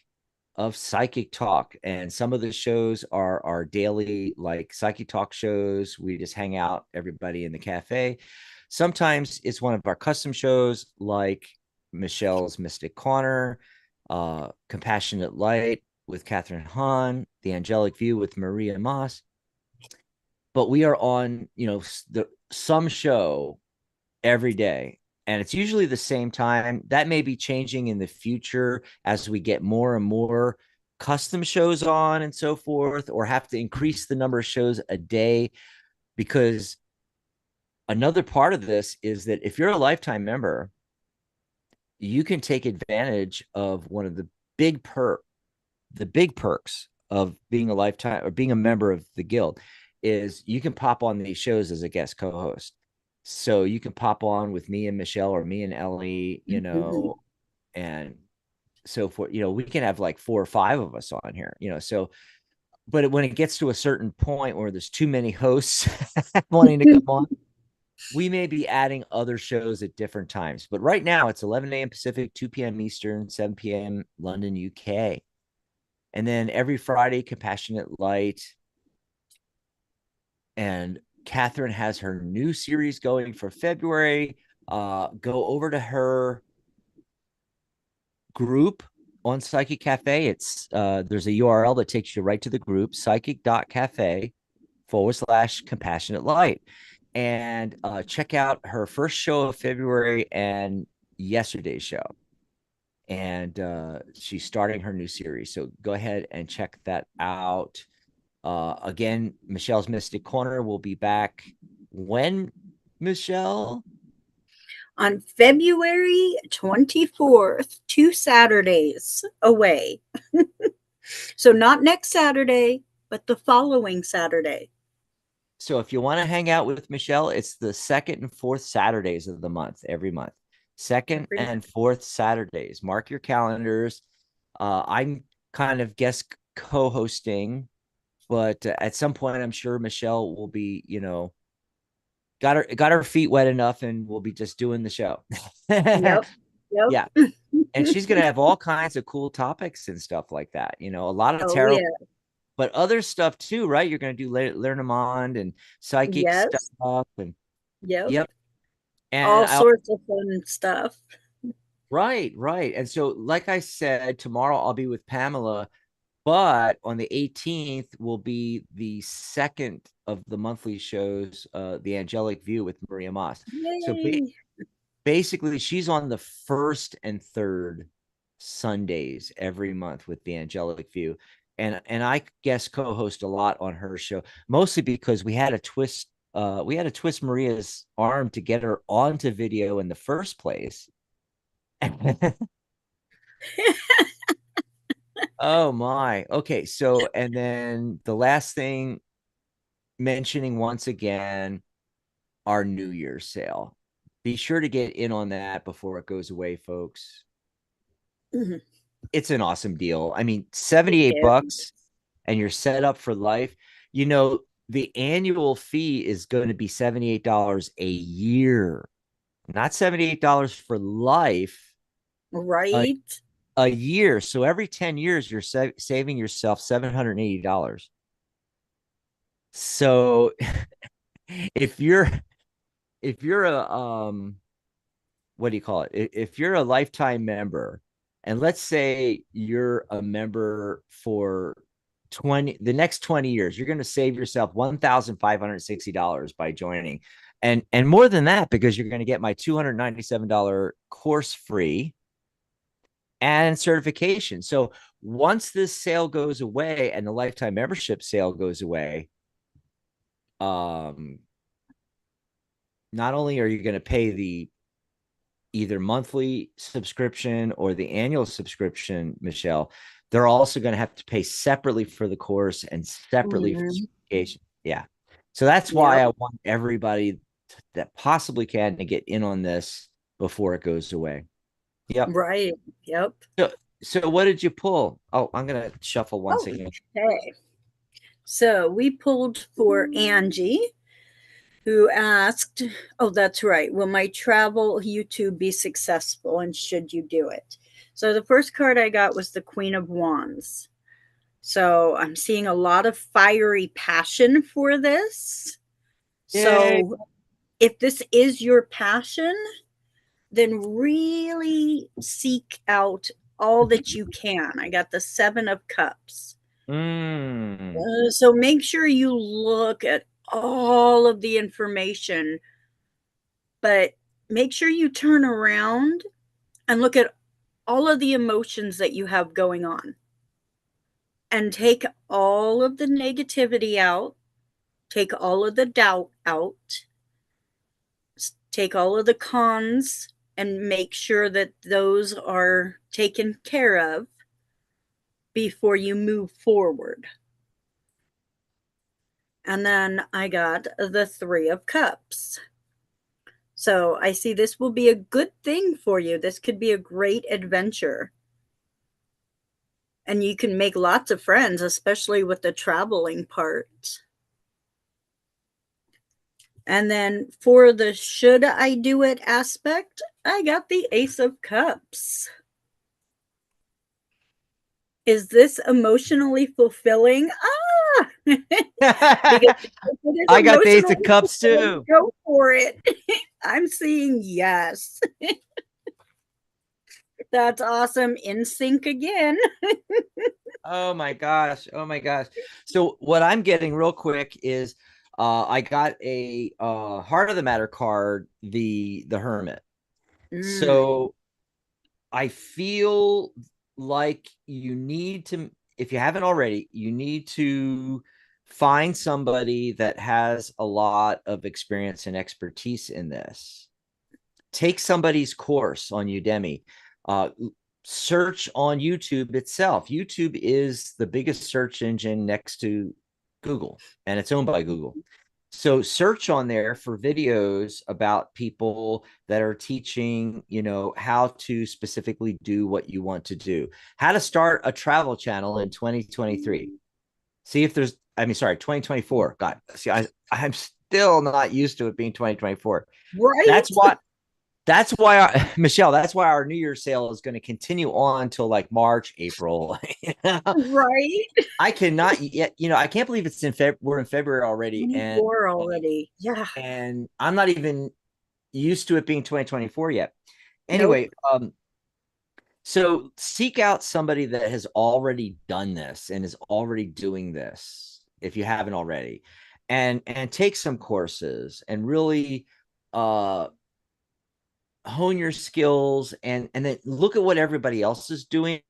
of psychic talk, and some of the shows are our daily like psychic talk shows. We just hang out, everybody in the cafe. Sometimes it's one of our custom shows, like Michelle's Mystic Corner, Compassionate Light with Catherine Hahn, The Angelic View with Maria Moss. But we are on, some show every day. and it's usually the same time. That may be changing in the future as we get more and more custom shows on and so forth, or have to increase the number of shows a day. Because another part of this is that if you're a lifetime member, you can take advantage of one of the big perks of being a lifetime or being a member of the guild is you can pop on these shows as a guest co-host. So you can pop on with me and Michelle or me and Ellie, Mhm. and so forth. We can have like 4 or 5 of us on here, so but when it gets to a certain point where there's too many hosts wanting to come on, we may be adding other shows at different times. But right now it's 11 a.m. Pacific, 2 p.m. Eastern, 7 p.m. London, UK. And then every Friday, Compassionate Light. And Catherine has her new series going for February. Go over to her group on Psychic Cafe. There's a URL that takes you right to the group, psychic.cafe/compassionate light. And check out her first show of February and yesterday's show. And she's starting her new series. So go ahead and check that out. Again, Michelle's Mystic Corner will be back when, Michelle? On February 24th, 2 Saturdays away. So not next Saturday, but the following Saturday. So if you want to hang out with Michelle, it's the second and fourth Saturdays of the month, every month. Second Every and fourth Saturdays. Mark your calendars. I'm kind of guest co-hosting, but at some point, I'm sure Michelle will be, got her feet wet enough, and we'll be just doing the show. Yep. Yeah, Yep. and she's gonna have all kinds of cool topics and stuff like that. A lot of Oh tarot, yeah. but other stuff too, right? You're gonna do Lenormand and psychic Yes. stuff, and Yep. yep. And All I sorts of fun stuff. right, right. And so, like I said, tomorrow I'll be with Pamela, but on the 18th will be the second of the monthly shows, the Angelic View with Maria Moss. So Yay. basically she's on the first and third Sundays every month with the Angelic View. And I guess co-host a lot on her show, mostly because we had to twist Maria's arm to get her onto video in the first place. Oh my. Okay, so and then the last thing, mentioning once again our New Year's sale. Be sure to get in on that before it goes away, folks. Mhm. It's an awesome deal. I mean, It 78 is. bucks and you're set up for life. The annual fee is going to be $78 a year, not $78 for life, a, Right. a year. So every 10 years, you're saving yourself $780. So if you're if you're a what do you call it? If you're a lifetime member, and let's say you're a member for the next 20 years, you're going to save yourself $1,560 by joining. And more than that, because you're going to get my $297 course free and certification. So once this sale goes away and the lifetime membership sale goes away, um, not only are you going to pay the either monthly subscription or the annual subscription, Michelle, they're also going to have to pay separately for the course and separately for Mhm. certification. Yeah. So that's why Yep. I want everybody that possibly can to get in on this before it goes away. Yep. Right. Yep. So, so what did you pull? Oh, I'm going to shuffle once again. Okay. So we pulled for Angie, who asked, oh, that's right. Will my travel YouTube be successful and should you do it? So the first card I got was the Queen of Wands. So I'm seeing a lot of fiery passion for this. Yay. So if this is your passion, then really seek out all that you can. I got the Seven of Cups. Mm. So make sure you look at all of the information, but make sure you turn around and look at all of the emotions that you have going on and take all of the negativity out, take all of the doubt out, take all of the cons and make sure that those are taken care of before you move forward. And then I got the Three of Cups. So I see this will be a good thing for you. This could be a great adventure. And you can make lots of friends, especially with the traveling part. And then for the should I do it aspect, I got the Ace of Cups. Is this emotionally fulfilling? Ah! Because if it is I got the Ace of emotionally Cups fulfilling, too. go for it. I'm seeing yes. That's awesome. In sync again. Oh my gosh. Oh my gosh. So what I'm getting real quick is I got a Heart of the Matter card, the Hermit. Mm, So I feel like you need to, if you haven't already, you need to find somebody that has a lot of experience and expertise in this. Take somebody's course on Udemy. Uh, Search on YouTube itself. YouTube is the biggest search engine next to Google, and it's owned by Google. So search on there for videos about people that are teaching, how to specifically do what you want to do, how to start a travel channel in 2023. See if there's, I mean, sorry, 2024. God, see, I'm still not used to it being 2024. right? That's why that's why Michelle, that's why our New Year's sale is going to continue on till like March, April. Right? I cannot yet, I can't believe it's in Feb. We're in February already, and 24 already. Yeah. and I'm not even used to it being 2024 yet. Nope. Anyway, so seek out somebody that has already done this and is already doing this if you haven't already, and take some courses and really hone your skills, and then look at what everybody else is doing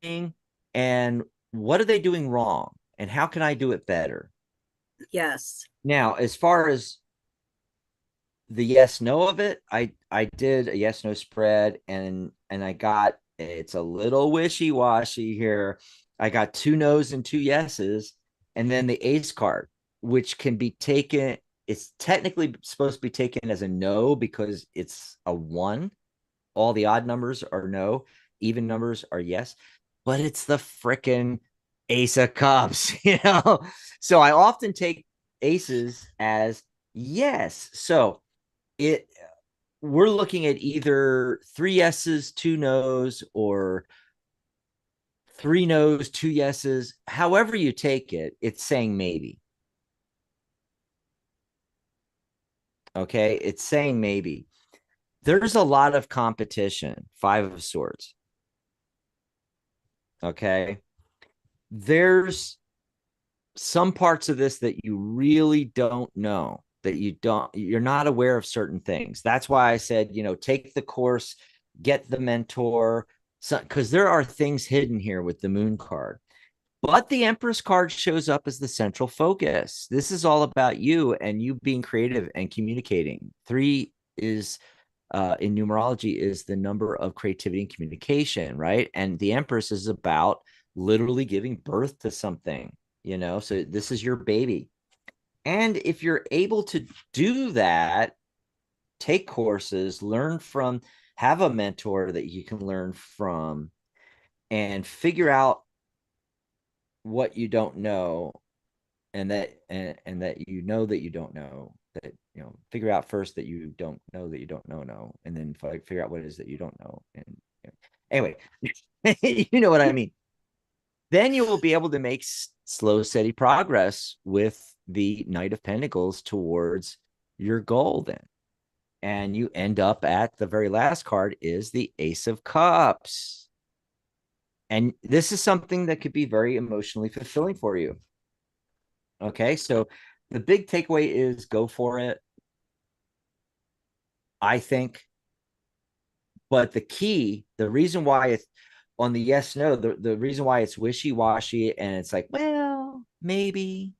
and what are they doing wrong and how can I do it better. Yes. Now, as far as the yes no of it, I did a yes no spread, and I got, it's a little wishy-washy here. I got two no's and two yeses, and then the ace card, which can be taken, it's technically supposed to be taken as a no because it's a one. All the odd numbers are no, even numbers are yes, but it's the freaking ace of cups. So I often take aces as yes. So it we're looking at either three yeses, two nos, or three nos, two yeses. However you take it, it's saying maybe. Okay, it's saying maybe. There's a lot of competition. Five of Swords. Okay, there's some parts of this that you really don't know, that you're not aware of certain things. That's why I said, take the course, get the mentor, because there are things hidden here with the moon card. But the Empress card shows up as the central focus. This is all about you and you being creative and communicating. Three is in numerology is the number of creativity and communication, right? And the Empress is about literally giving birth to something, so this is your baby. And if you're able to do that, take courses, learn from, have a mentor that you can learn from, and figure out what you don't know, and that that you don't know, that figure out first that you don't know that you don't know, and then figure out what it is that you don't know. And anyway, you know what I mean. Then you will be able to make slow, steady progress with the Knight of Pentacles towards your goal. Then, and you end up at the very last card is the Ace of Cups. And this is something that could be very emotionally fulfilling for you. Okay, so the big takeaway is go for it. I think But the reason why it's on the yes, no, the reason why it's wishy-washy and it's like, well, maybe,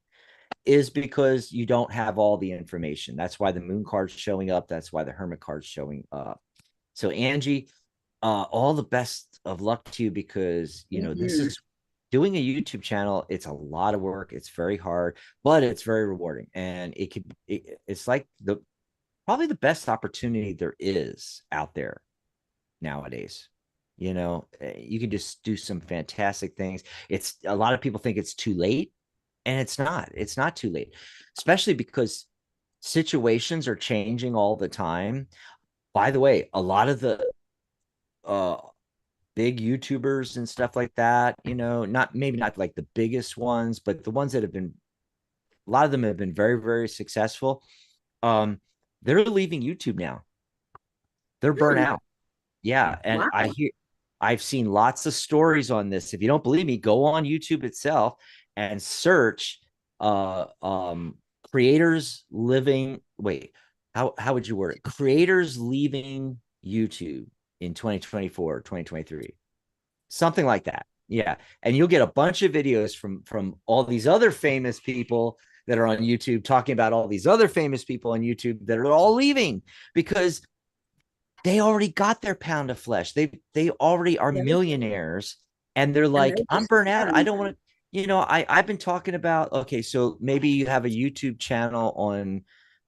is because you don't have all the information. That's why the moon card's showing up. That's why the hermit card's showing up. So Angie, all the best of luck to you, because this Mhm. is doing a YouTube channel. It's a lot of work. It's very hard, but it's very rewarding, and it's like the probably the best opportunity there is out there nowadays. You can just do some fantastic things. It's a lot of people think it's too late, and it's not too late, especially because situations are changing all the time. By the way, a lot of the uh big YouTubers and stuff like that, not maybe not like the biggest ones, but the ones that have been, a lot of them have been very, very successful. Um, they're leaving YouTube now. They're burnt Hmm. out. Yeah, and Wow. I've seen lots of stories on this. If you don't believe me, go on YouTube itself and search creators living, wait, how would you word it? Creators leaving YouTube in 2024, 2023. Something like that. Yeah. And you'll get a bunch of videos from all these other famous people that are on YouTube talking about all these other famous people on YouTube that are all leaving because they already got their pound of flesh. They already are Yep. millionaires, and they're And like, they're I'm just burnt out. I done. don't want to, I've been talking about, okay, so maybe you have a YouTube channel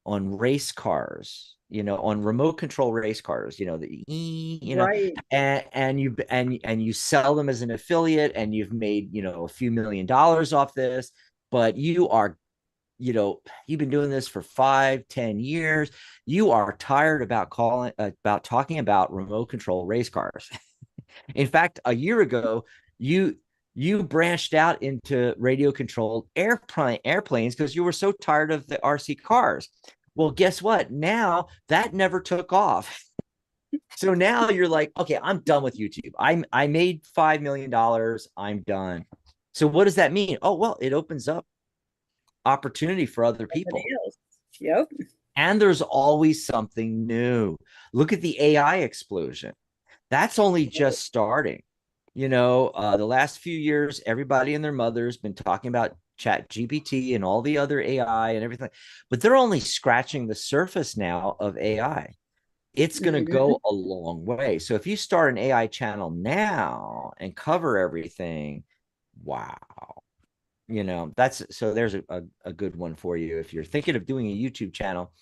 on race cars, on remote control race cars, Right. and you sell them as an affiliate, and you've made, a few $1 million off this, but you've been doing this for 5-10 years. You are tired about talking about remote control race cars. In fact, a year ago, you you branched out into radio controlled airplanes because you were so tired of the RC cars. Well, guess what? Now that never took off. So now you're like, okay, I'm done with YouTube. I made $5 million. I'm done. So what does that mean? Oh, well, it opens up opportunity for other Somebody people. else. Yep. And there's always something new. Look at the AI explosion. That's only just starting. The last few years, everybody and their mother's been talking about Chat GPT and all the other AI and everything, but they're only scratching the surface now of AI. It's going to Hmm. go a long way. So if you start an AI channel now and cover everything, wow. That's so there's a good one for you if you're thinking of doing a YouTube channel.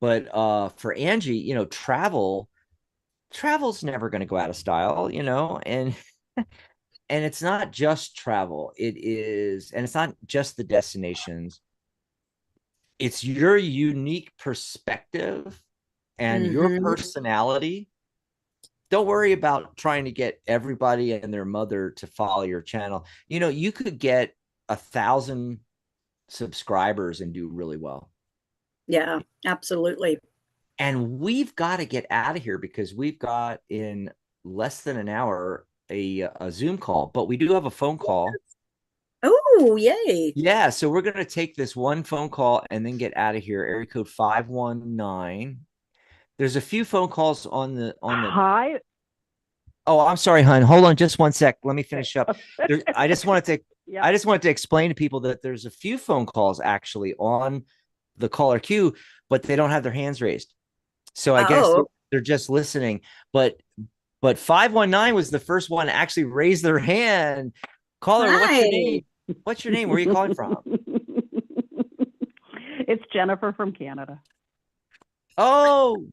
But for Angie, travel's never going to go out of style, and it's not just travel. And it's not just the destinations. It's your unique perspective and your Hmm. personality. Don't worry about trying to get everybody and their mother to follow your channel. You could get 1,000 subscribers and do really well. Yeah, absolutely. And we've got to get out of here because we've got in less than an hour a Zoom call, but we do have a phone call. Oh, yay. Yeah, so we're gonna take this one phone call and then get out of here. Area code 519. There's a few phone calls on the. Hi. Oh, I'm sorry, hon. Hold on just one sec. Let me finish up. Okay. There, I just wanted to Yep. I just wanted to explain to people that there's a few phone calls actually on the caller queue, but they don't have their hands raised. So I guess Oh, they're just listening. But 519 was the first one to actually raise their hand. Caller, what's your hi. name? What's your name? Where are you calling from? It's Jennifer from Canada. Oh,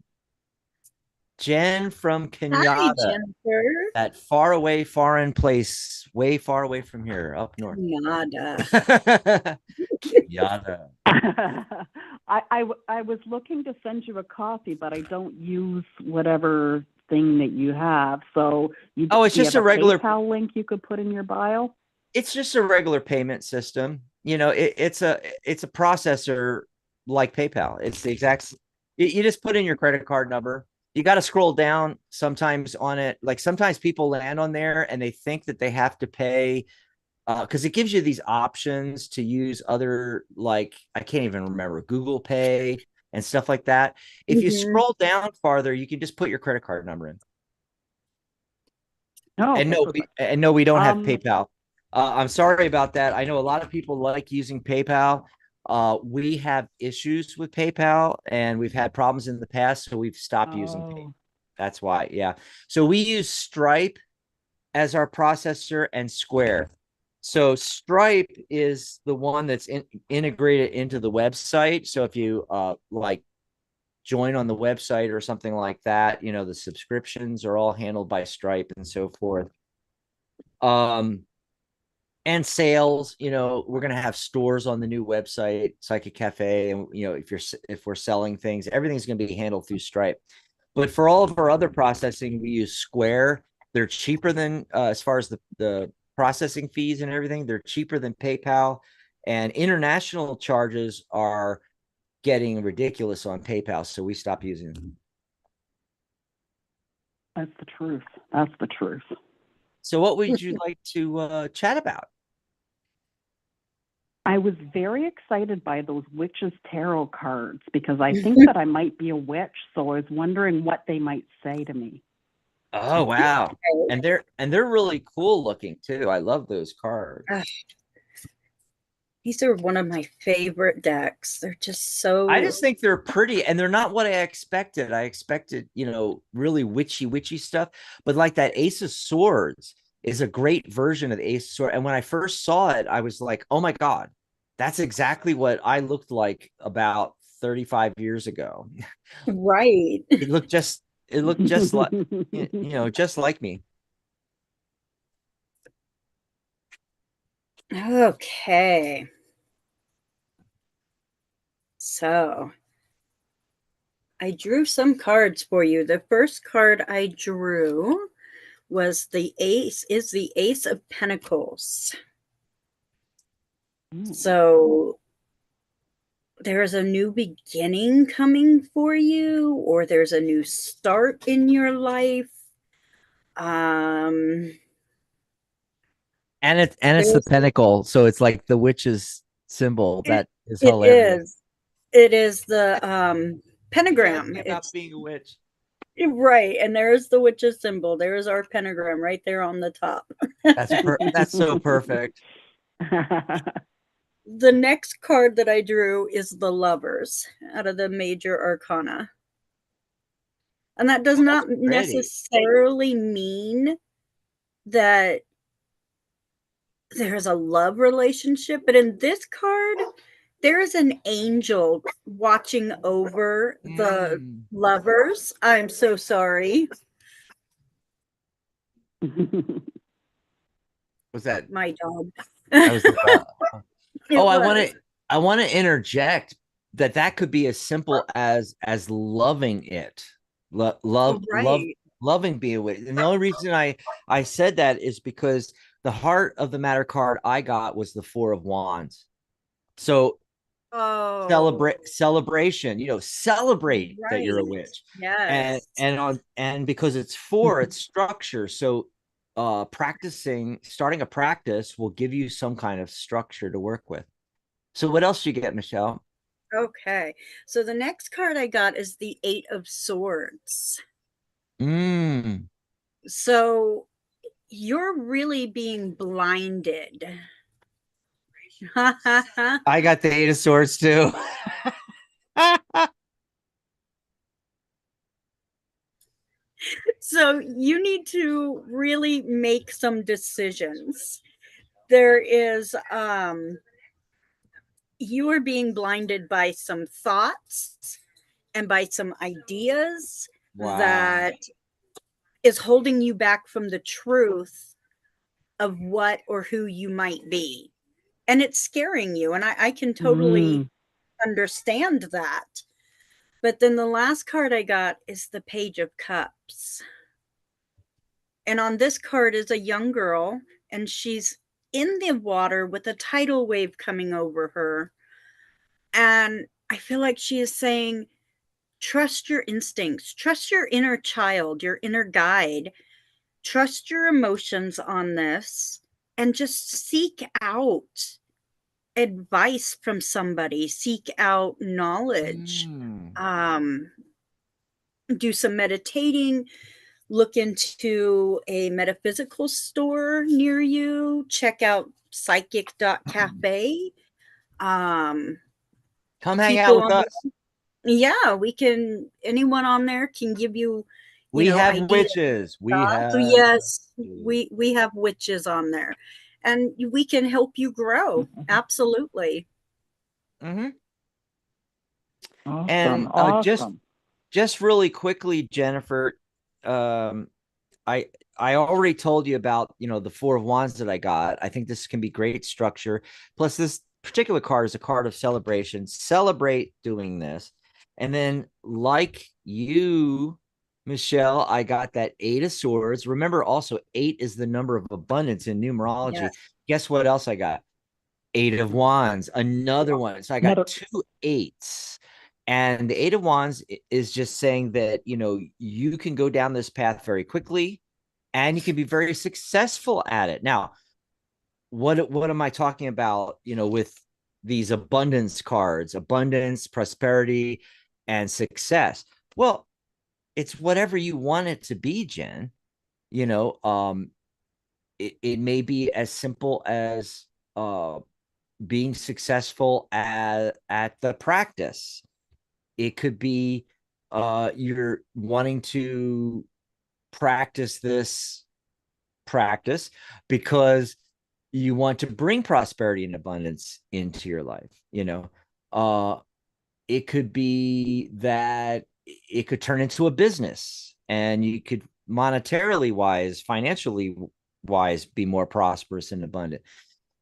Jen from Hi, Kenyatta, Jennifer. that far away, foreign place, way far away from here, up north. Nada. Kenyatta. I was looking to send you a copy, but I don't use whatever thing that you have. So Oh, it's do you just have a a regular. PayPal link you could put in your bio? It's just a regular payment system. It's a processor like PayPal. It's the exact. You just put in your credit card number. You got to scroll down sometimes on it. Like sometimes people land on there and they think that they have to pay because it gives you these options to use other, like, I can't even remember, Google Pay and stuff like that. If you Hmm. scroll down farther, you can just put your credit card number in. Oh, And okay, no, perfect. we don't have Um, PayPal. I'm sorry about that. I know a lot of people like using PayPal. We have issues with PayPal, and we've had problems in the past, so we've stopped using PayPal. oh, That's why, yeah. So we use Stripe as our processor and Square. So Stripe is the one that's integrated into the website. So if you like join on the website or something like that, the subscriptions are all handled by Stripe and so forth. Um, and sales, we're going to have stores on the new website, Psychic Cafe, and if we're selling things, everything's going to be handled through Stripe. But for all of our other processing, we use Square. They're cheaper than as far as the processing fees and everything, they're cheaper than PayPal, and international charges are getting ridiculous on PayPal, so we stopped using them. that's the truth. That's the truth. So what would you like to chat about? I was very excited by those witches tarot cards because I think that I might be a witch, so I was wondering what they might say to me. Oh wow. And they're really cool looking too. I love those cards. These are one of my favorite decks. They're just I so just think they're pretty, and they're not what I expected. I expected, really witchy stuff, but like that Ace of Swords is a great version of the Ace of Swords. And when I first saw it, I was like, "Oh my God, that's exactly what I looked like about 35 years ago." right. It looked just it looked just like just like me. Okay. So I drew some cards for you. The first card I drew was the Ace of Pentacles. So there's a new beginning coming for you, or there's a new start in your life. Um, And it's the there's pentacle, so it's like the witch's symbol. it, That is it hilarious. is. It is the Tells pentagram. me about It's being a witch. right, and there's the witch's symbol. There's our pentagram right there on the top. That's so perfect. The next card that I drew is the Lovers out of the Major Arcana. And that does Oh, that's not pretty. necessarily mean that there's a love relationship, but in this card, there is an angel watching over the Mm. lovers. I'm so sorry. Was that My dog. that was the dog? It Oh, was. I want to interject that could be as simple as loving it. Right. Loving being with it. And the only reason I said that is because the heart of the matter card I got was the Four of Wands. So Oh, celebration, celebrate that you're a right. witch. and Yes. and on and because it's structure, so starting a practice will give you some kind of structure to work with. So what else you get, Michelle? Okay. So the next card I got is the Eight of Swords. Mm, So you're really being blinded. I got the Eight of Swords too. So you need to really make some decisions. There is you are being blinded by some thoughts and by some ideas Wow. that is holding you back from the truth of what or who you might be. And it's scaring you. And I can totally Mm. understand that. But then the last card I got is the Page of Cups. And on this card is a young girl, and she's in the water with a tidal wave coming over her. And I feel like she is saying, trust your instincts, trust your inner child, your inner guide, trust your emotions on this, and just seek out advice from somebody, seek out knowledge, Mm. do some meditating, look into a metaphysical store near you. Check out psychic.cafe. Um, Come hang out people with on, us. yeah, we can, anyone on there can give you, We have ideas. witches. We So have yes, witches. we have witches on there, and we can help you grow. Absolutely. Mm-hmm. Awesome. And Awesome. just really quickly, Jennifer, um, I I already told you about, the Four of Wands that I got. I think this can be great structure. Plus, this particular card is a card of celebration. Celebrate doing this. And then, like you, Michelle, I got that Eight of Swords. Remember, also, eight is the number of abundance in numerology. Yes. Guess what else I got? Eight of Wands, another one. So I got Another. two eights. And the Eight of Wands is just saying that, you can go down this path very quickly and you can be very successful at it. Now, what am I talking about, with these abundance cards, abundance, prosperity, and success? Well, it's whatever you want it to be, Jen. It may be as simple as being successful at the practice. It could be you're wanting to practice this practice because you want to bring prosperity and abundance into your life. Uh it could be that it could turn into a business and you could monetarily wise, financially wise, be more prosperous and abundant.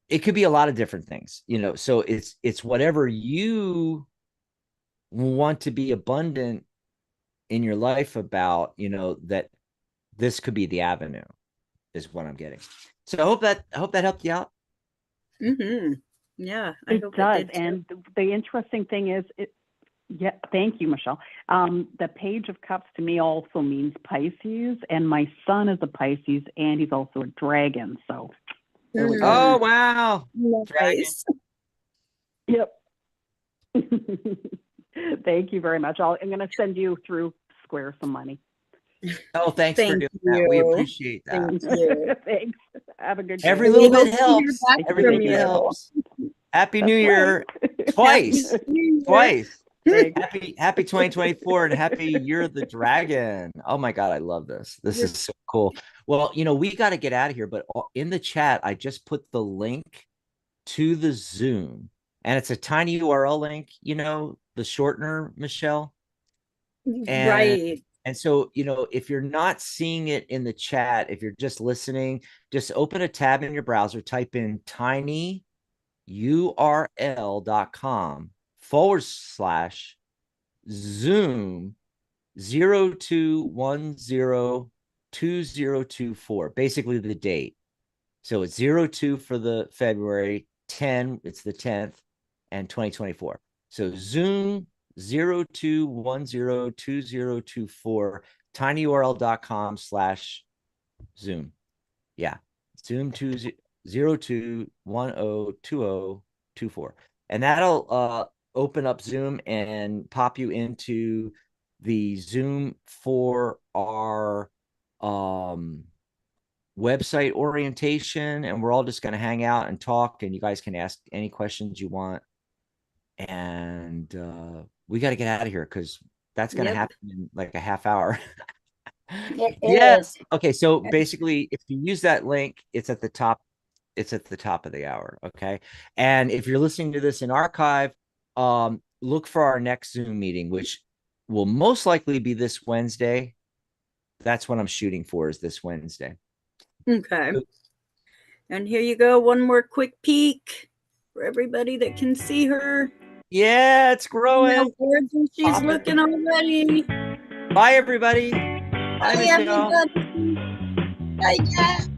It could be a lot of different things, so it's whatever you want to be abundant in your life about, that this could be the avenue, is what I'm getting. So I hope that helped you out. Mm-hmm. Yeah, I It hope it does. did too. And the interesting thing is, yeah, thank you, Michelle. The Page of Cups to me also means Pisces, and my son is a Pisces, and he's also a dragon. So there we go. Oh, wow. Dragon. Nice. Yep. Thank you very much. I'm going to send you through Square some money. Oh, thanks for Thank doing that. We you. appreciate that. Thank you. Thanks. Have a good day. Every We little hope bit to hear helps. back Every from little bit you. helps. Happy That's New Year. right. Twice. Happy New Year. Twice. Thanks. Happy 2024 and happy Year of the Dragon. Oh my God, I love this. This is so cool. Well, we got to get out of here, but in the chat, I just put the link to the Zoom, and it's a tiny URL link, the shortener, Michelle. And Right. and so, if you're not seeing it in the chat, if you're just listening, just open a tab in your browser, type in tinyurl.com/Zoom 02102024, basically the date. So it's 02 for the February, 10, it's the 10th, and 2024. So Zoom 02102024, tinyurl.com/Zoom. Yeah. Zoom 02102024. And that'll open up Zoom and pop you into the Zoom for our website orientation, and we're all just going to hang out and talk, and you guys can ask any questions you want. And we got to get out of here because that's going to happen in like a half hour. It is. Okay, so basically, if you use that link, it's at the top of the hour. Okay, and if you're listening to this in archive, look for our next Zoom meeting, which will most likely be this Wednesday. That's what I'm shooting for, is this Wednesday. Okay. And here you go. One more quick peek for everybody that can see her. Yeah, it's growing. How gorgeous she's looking already. Bye, everybody. Bye, Michelle. everybody. Bye, Jack.